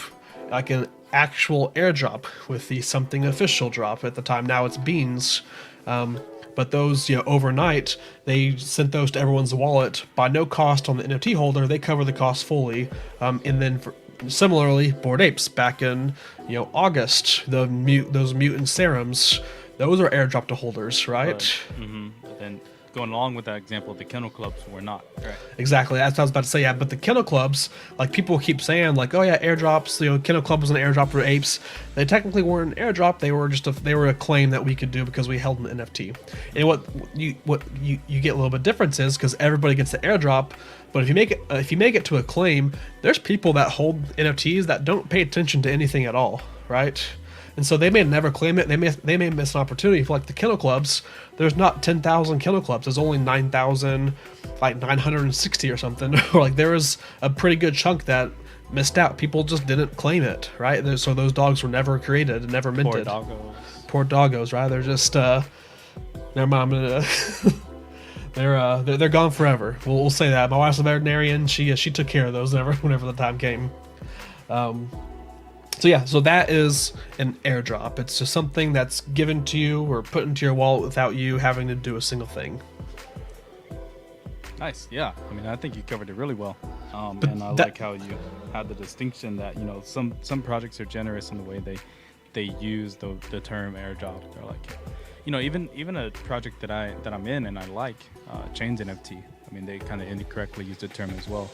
like an actual airdrop with the something official drop at the time. Now it's beans. But those, overnight, they sent those to everyone's wallet by no cost on the NFT holder. They cover the cost fully. And then similarly, Bored Apes back in, August, those mutant serums, those are airdrop to holders, right? But then going along with that example, the kennel clubs were not. Right. Exactly. That's what I was about to say. Yeah, but the kennel clubs, like people keep saying, like, oh yeah, airdrops. Kennel club was an airdrop for apes. They technically weren't an airdrop. They were they were a claim that we could do because we held an NFT. And what you get a little bit difference is because everybody gets the airdrop. But if you make it to a claim, there's people that hold NFTs that don't pay attention to anything at all, right? And so they may never claim it. They may miss an opportunity. For like the kennel clubs, there's not 10,000 kennel clubs. There's only 9,960 or something. Or like there was a pretty good chunk that missed out. People just didn't claim it, right? So those dogs were never created and never minted. Poor doggos, right? They're just never mind. I'm gonna they're gone forever. We'll say that. My wife's a veterinarian. She took care of those whenever the time came. So that is an airdrop. It's just something that's given to you or put into your wallet without you having to do a single thing. Nice. Yeah. I mean, I think you covered it really well. And I like how you had the distinction that, some projects are generous in the way they use the term airdrop. They're like, even a project that I'm in and I like, Chains NFT. I mean, they kind of incorrectly used the term as well.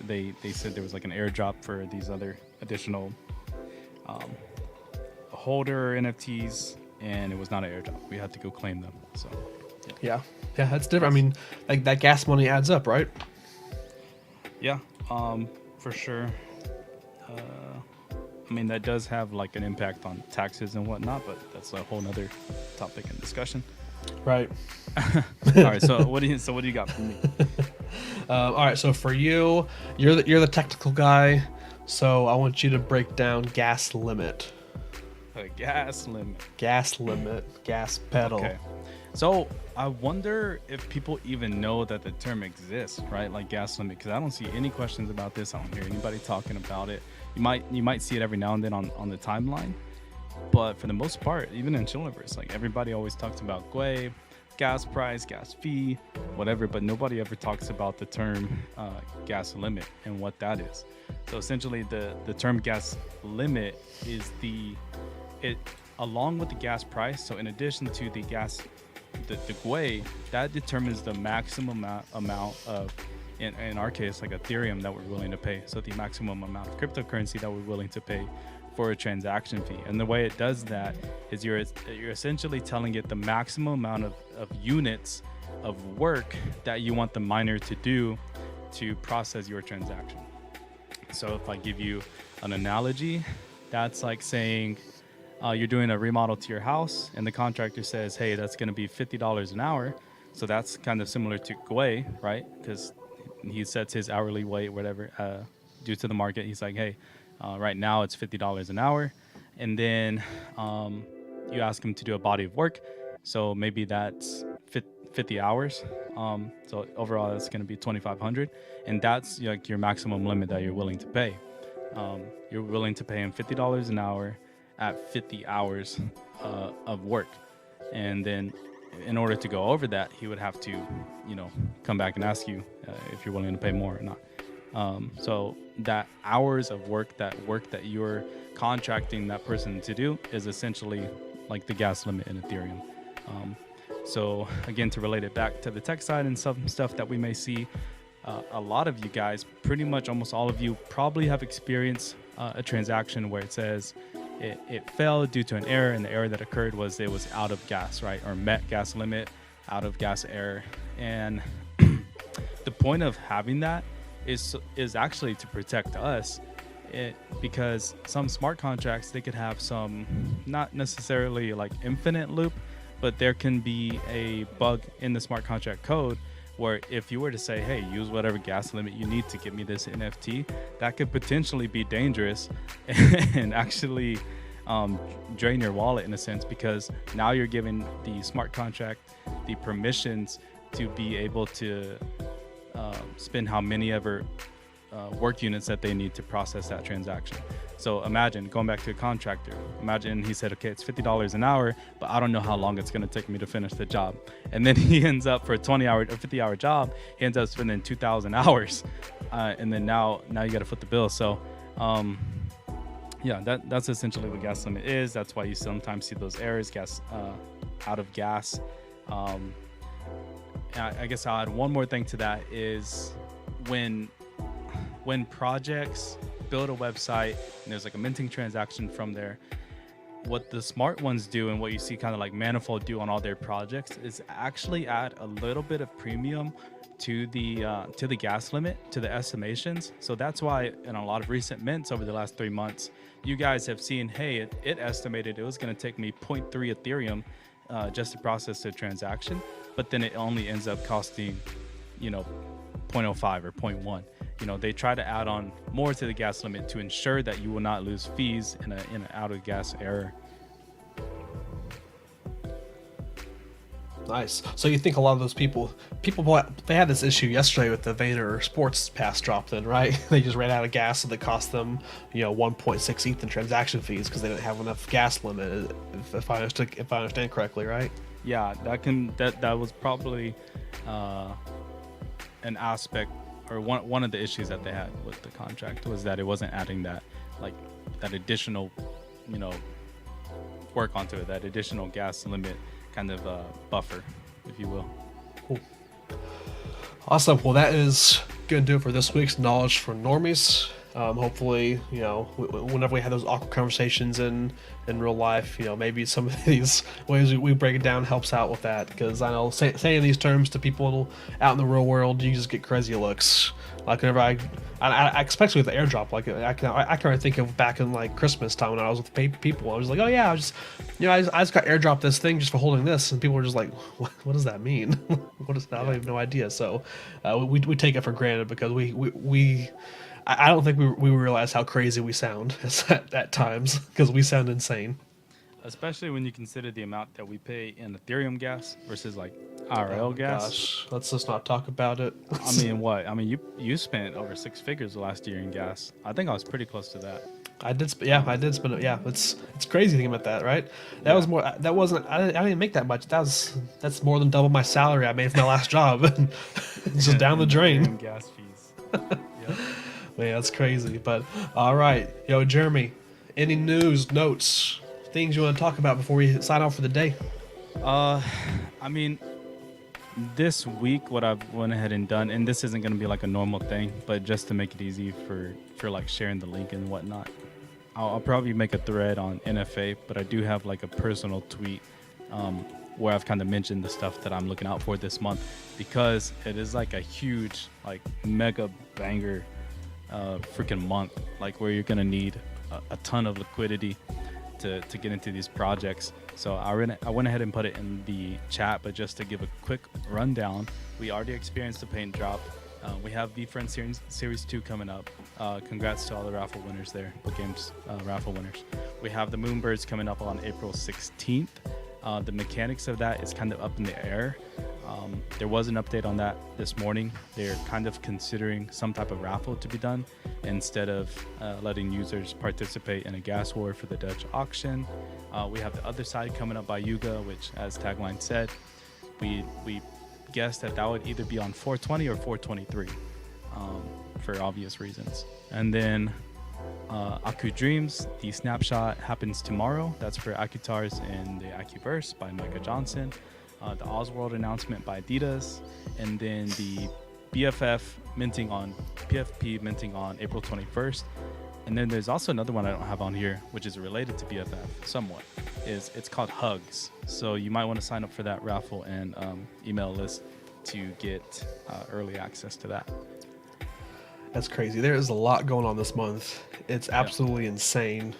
They said there was like an airdrop for these other additional holder NFTs, and it was not an airdrop. We had to go claim them. So yeah, that's different. I mean, like that gas money adds up, right? Yeah, for sure. I mean, that does have like an impact on taxes and whatnot, but that's a whole nother topic and discussion. Right. All right. So what do you got for me? All right. So for you're the technical guy. So I want you to break down gas limit. A gas limit. Gas limit. Gas pedal. Okay. So I wonder if people even know that the term exists, right? Like gas limit, because I don't see any questions about this. I don't hear anybody talking about it. You might see it every now and then on the timeline, but for the most part, even in Chilliverse, like everybody always talks about GWE, gas price, gas fee, whatever, but nobody ever talks about the term gas limit and what that is. So essentially, the term gas limit is it along with the gas price. So in addition to the GWE, that determines the maximum amount of, in our case, like Ethereum that we're willing to pay. So the maximum amount of cryptocurrency that we're willing to pay for a transaction fee. And the way it does that is you're essentially telling it the maximum amount of units of work that you want the miner to do to process your transaction. So if I give you an analogy, that's like saying you're doing a remodel to your house and the contractor says, hey, that's going to be $50 an hour. So that's kind of similar to GWE, right? Because he sets his hourly rate, whatever, due to the market. He's like, hey, right now it's $50 an hour. And then you ask him to do a body of work. So maybe that's 50 hours. So overall, that's going to be $2,500. And that's like your maximum limit that you're willing to pay. You're willing to pay him $50 an hour at 50 hours of work. And then in order to go over that, he would have to, come back and ask you if you're willing to pay more or not. So that hours of work that you're contracting that person to do is essentially like the gas limit in Ethereum. So again, to relate it back to the tech side and some stuff that we may see, a lot of you guys, pretty much almost all of you, probably have experienced a transaction where it says it failed due to an error, and the error that occurred was it was out of gas, right? Or met gas limit, out of gas error. And the point of having that is actually to protect us, because some smart contracts, they could have some, not necessarily like infinite loop, but there can be a bug in the smart contract code where if you were to say, hey, use whatever gas limit you need to get me this NFT, that could potentially be dangerous and actually drain your wallet in a sense, because now you're giving the smart contract the permissions to be able to spend how many ever work units that they need to process that transaction. So imagine going back to a contractor. Imagine he said, okay, it's $50 an hour, but I don't know how long it's going to take me to finish the job. And then he ends up for a 20-hour or 50-hour job, he ends up spending 2,000 hours. And then now you got to foot the bill. So yeah, that's essentially what gas limit is. That's why you sometimes see those errors, gas out of gas. I guess I'll add one more thing to that is when projects build a website and there's like a minting transaction from there, what the smart ones do and what you see kind of like Manifold do on all their projects is actually add a little bit of premium to the gas limit, to the estimations. So that's why in a lot of recent mints over the last 3 months, you guys have seen, hey, it estimated it was going to take me 0.3 Ethereum just to process the transaction, but then it only ends up costing, 0.05 or 0.1. They try to add on more to the gas limit to ensure that you will not lose fees in an out of gas error. Nice. So you think a lot of those people, they had this issue yesterday with the VaynerSports pass drop then, right? They just ran out of gas, so they cost them, 1.6 ETH in transaction fees because they didn't have enough gas limit, if I understand correctly, right? Yeah, that was probably an aspect, or one of the issues that they had with the contract was that it wasn't adding that additional, work onto it, that additional gas limit kind of buffer, if you will. Cool. Awesome. Well, that is going to do it for this week's Knowledge for Normies. Hopefully, whenever we have those awkward conversations in real life, maybe some of these ways we break it down helps out with that. Because I know saying these terms to people out in the real world, you just get crazy looks. Like whenever I especially with the airdrop, like I can already think of back in like Christmas time when I was with people. I was like, oh yeah, I just got airdropped this thing just for holding this, and people were just like, what does that mean? What is that? I have no idea. So we take it for granted because I don't think we realize how crazy we sound at times because we sound insane. Especially when you consider the amount that we pay in Ethereum gas versus like IRL gas. Gosh, let's just not talk about it. I mean, what? I mean, you spent over 6 figures last year in gas. I think I was pretty close to that. I did spend it. Yeah, it's crazy thinking about that, right? That was more. That wasn't. I didn't make that much. That's more than double my salary I made from my last job. It's just down the drain. Gas fees. Yeah. Man, that's crazy. But all right, Jeremy, any news, notes, things you want to talk about before we sign off for the day? I mean, this week what I've went ahead and done, and this isn't going to be like a normal thing, but just to make it easy for like sharing the link and whatnot, I'll probably make a thread on NFA, but I do have like a personal tweet where I've kind of mentioned the stuff that I'm looking out for this month, because it is like a huge, like mega banger freaking month, like where you're gonna need a ton of liquidity to get into these projects. So I went ahead and put it in the chat, but just to give a quick rundown, we already experienced the paint drop. We have V-Friend Series 2 coming up. Congrats to all the raffle winners there, Book Games raffle winners. We have the Moonbirds coming up on April 16th. The mechanics of that is kind of up in the air. There was an update on that this morning. They're kind of considering some type of raffle to be done instead of letting users participate in a gas war for the Dutch auction. We have the other side coming up by Yuga, which, as tagline said, we guessed that would either be on 420 or 423 for obvious reasons. And then Aku Dreams, the snapshot happens tomorrow. That's for Akutars in the Akuverse by Micah Johnson. The Osworld announcement by Adidas, and then the BFF minting on PFP minting on April 21st. And then there's also another one I don't have on here, which is related to BFF somewhat. It's called Hugs. So you might want to sign up for that raffle and email list to get early access to that. That's crazy. There is a lot going on this month. It's absolutely insane.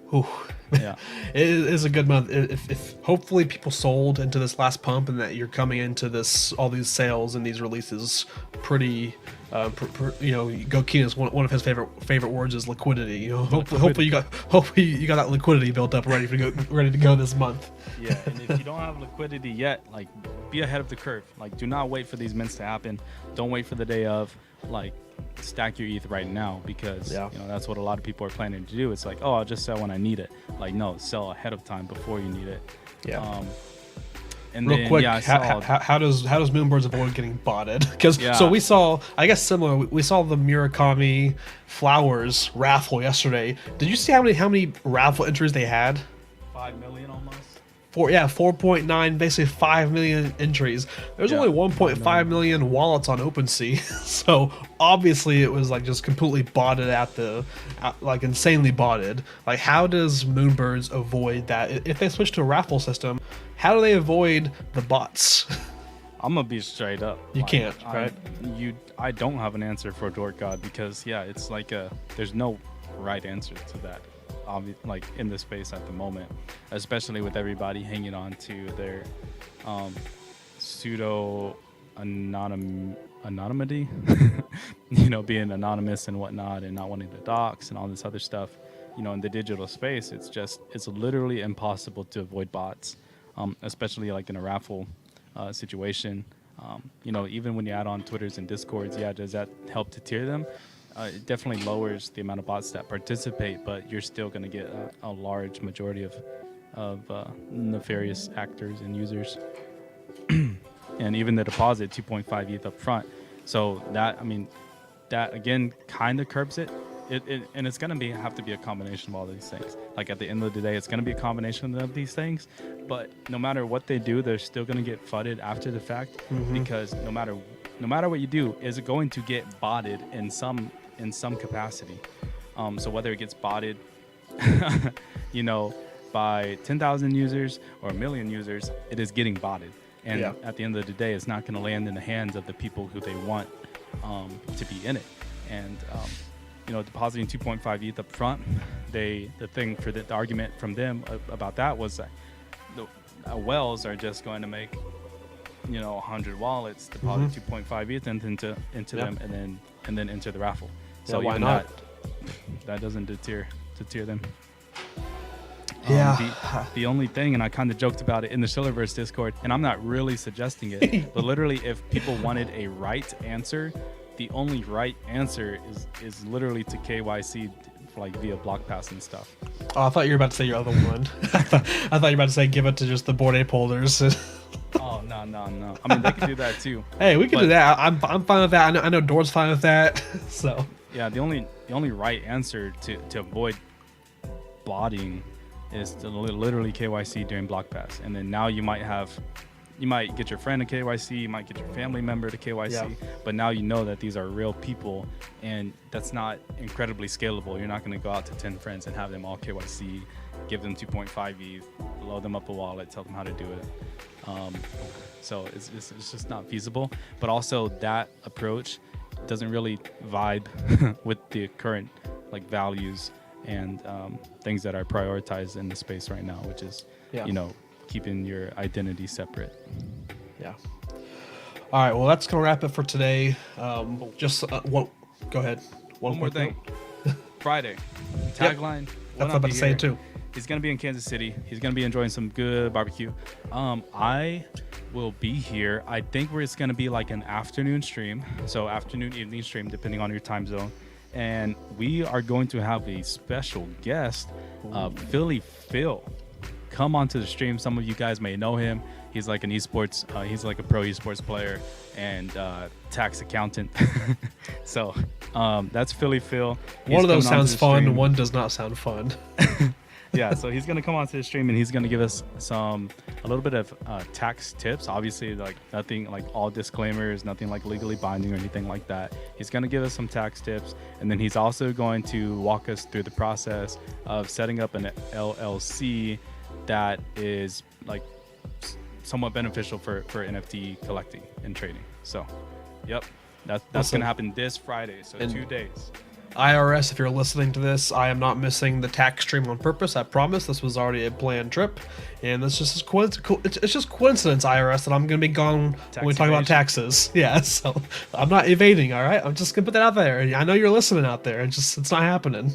Whew. Yeah. It is a good month. If hopefully people sold into this last pump, and that you're coming into this all these sales and these releases pretty, Go Keenan's one of his favorite words is liquidity. Hopefully you got that liquidity built up ready to go this month. Yeah, and if you don't have liquidity yet, like, be ahead of the curve. Like, do not wait for these mints to happen. Don't wait for the day of. Like, stack your ETH right now, because that's what a lot of people are planning to do. It's like, oh, I'll just sell when I need it. Like, no, sell ahead of time before you need it. Yeah. And real then, quick, yeah, how does Moonbirds avoid getting botted? Because so we saw, I guess similar. We saw the Murakami Flowers raffle yesterday. Did you see how many raffle entries they had? 5 million almost. 4.9, basically 5 million entries. There's only 1.5 million wallets on OpenSea, so obviously it was like just completely botted like insanely botted. Like, how does Moonbirds avoid that? If they switch to a raffle system, how do they avoid the bots? I'm gonna be straight up. You can't, right? I don't have an answer for Dork God, because it's like there's no right answer to that. Like, in the space at the moment, especially with everybody hanging on to their pseudo anonymity, being anonymous and whatnot, and not wanting to dox and all this other stuff. In the digital space, it's literally impossible to avoid bots, especially like in a raffle situation. Even when you add on Twitters and Discords, does that help to tier them? It definitely lowers the amount of bots that participate, but you're still going to get a large majority of nefarious actors and users. And even the deposit, 2.5 ETH up front. So that again kind of curbs it. And it's going to have to be a combination of all these things. Like, at the end of the day, it's going to be a combination of these things. But no matter what they do, they're still going to get fudded after the fact, because no matter what you do, is it going to get botted in some capacity. So whether it gets botted, by 10,000 users or 1 million users, it is getting botted. And at the end of the day, it's not going to land in the hands of the people who they want to be in it. And depositing 2.5 ETH up front, the argument from them about that was that the whales are just going to make 100 wallets, deposit 2.5 ETH into them, and then enter the raffle. So why not? That doesn't deter them. Yeah. The only thing, and I kind of joked about it in the Shillerverse Discord, and I'm not really suggesting it, but literally, if people wanted a right answer, the only right answer is literally to KYC, like, via block pass and stuff. Oh, I thought you were about to say your other one. I thought you were about to say give it to just the Bored Ape holders. Oh, no. I mean, they could do that too. Hey, we can do that. I'm fine with that. I know Door's fine with that. So yeah, the only right answer to avoid botting is to literally KYC during block pass, and then now you might get your friend to KYC, you might get your family member to KYC, but now you know that these are real people, and that's not incredibly scalable. You're not going to go out to 10 friends and have them all KYC, give them 2.5 ETH, load them up a wallet, tell them how to do it. So it's just not feasible. But also, that approach doesn't really vibe with the current values and things that are prioritized in the space right now, which is keeping your identity separate. Yeah. All right. Well, that's gonna wrap it for today. Go ahead. One more thing. Friday tagline. That's what I'm about to say too. He's gonna be in Kansas City. He's gonna be enjoying some good barbecue. I will be here. I think it's gonna be like an afternoon stream, so evening stream, depending on your time zone. And we are going to have a special guest, Philly Phil, come onto the stream. Some of you guys may know him. He's like an esports. He's like a pro esports player and tax accountant. So that's Philly Phil. One of those sounds fun. One does not sound fun. Yeah, so he's gonna come onto the stream and he's gonna give us a little bit of tax tips. Obviously, like nothing, like all disclaimers, nothing like legally binding or anything like that. He's gonna give us some tax tips, and then he's also going to walk us through the process of setting up an LLC that is like somewhat beneficial for NFT collecting and trading. So, yep, that's gonna happen this Friday. So 2 days. IRS, if you're listening to this, I am not missing the tax stream on purpose. I promise. This was already a planned trip, and it's just it's just coincidence, IRS, that I'm going to be gone when we talk about taxes. Yeah, so I'm not evading. All right, I'm just going to put that out there. I know you're listening out there. It's not happening.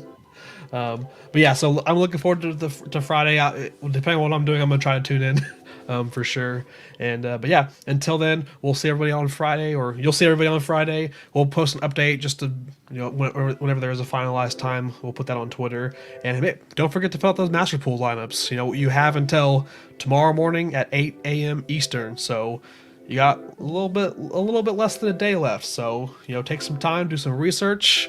But yeah, so I'm looking forward to Friday. Depending on what I'm doing, I'm gonna try to tune in for sure. And but yeah, until then, we'll see everybody on Friday, or you'll see everybody on Friday. We'll post an update just to whenever there is a finalized time. We'll put that on Twitter. And hey, don't forget to fill out those master pool lineups. You have until tomorrow morning at 8 a.m. Eastern. So you got a little bit less than a day left. So take some time, do some research.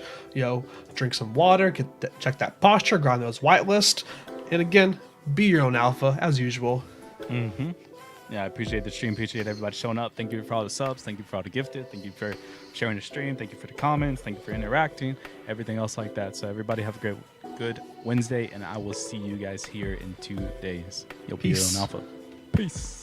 Drink some water, check that posture, grind those whitelist, and again, be your own alpha as usual. Yeah, I appreciate the stream. Appreciate everybody showing up. Thank you for all the subs. Thank you for all the gifted. Thank you for sharing the stream. Thank you for the comments. Thank you for interacting. Everything else like that. So everybody have a good Wednesday, and I will see you guys here in 2 days. You'll be your own alpha. Peace.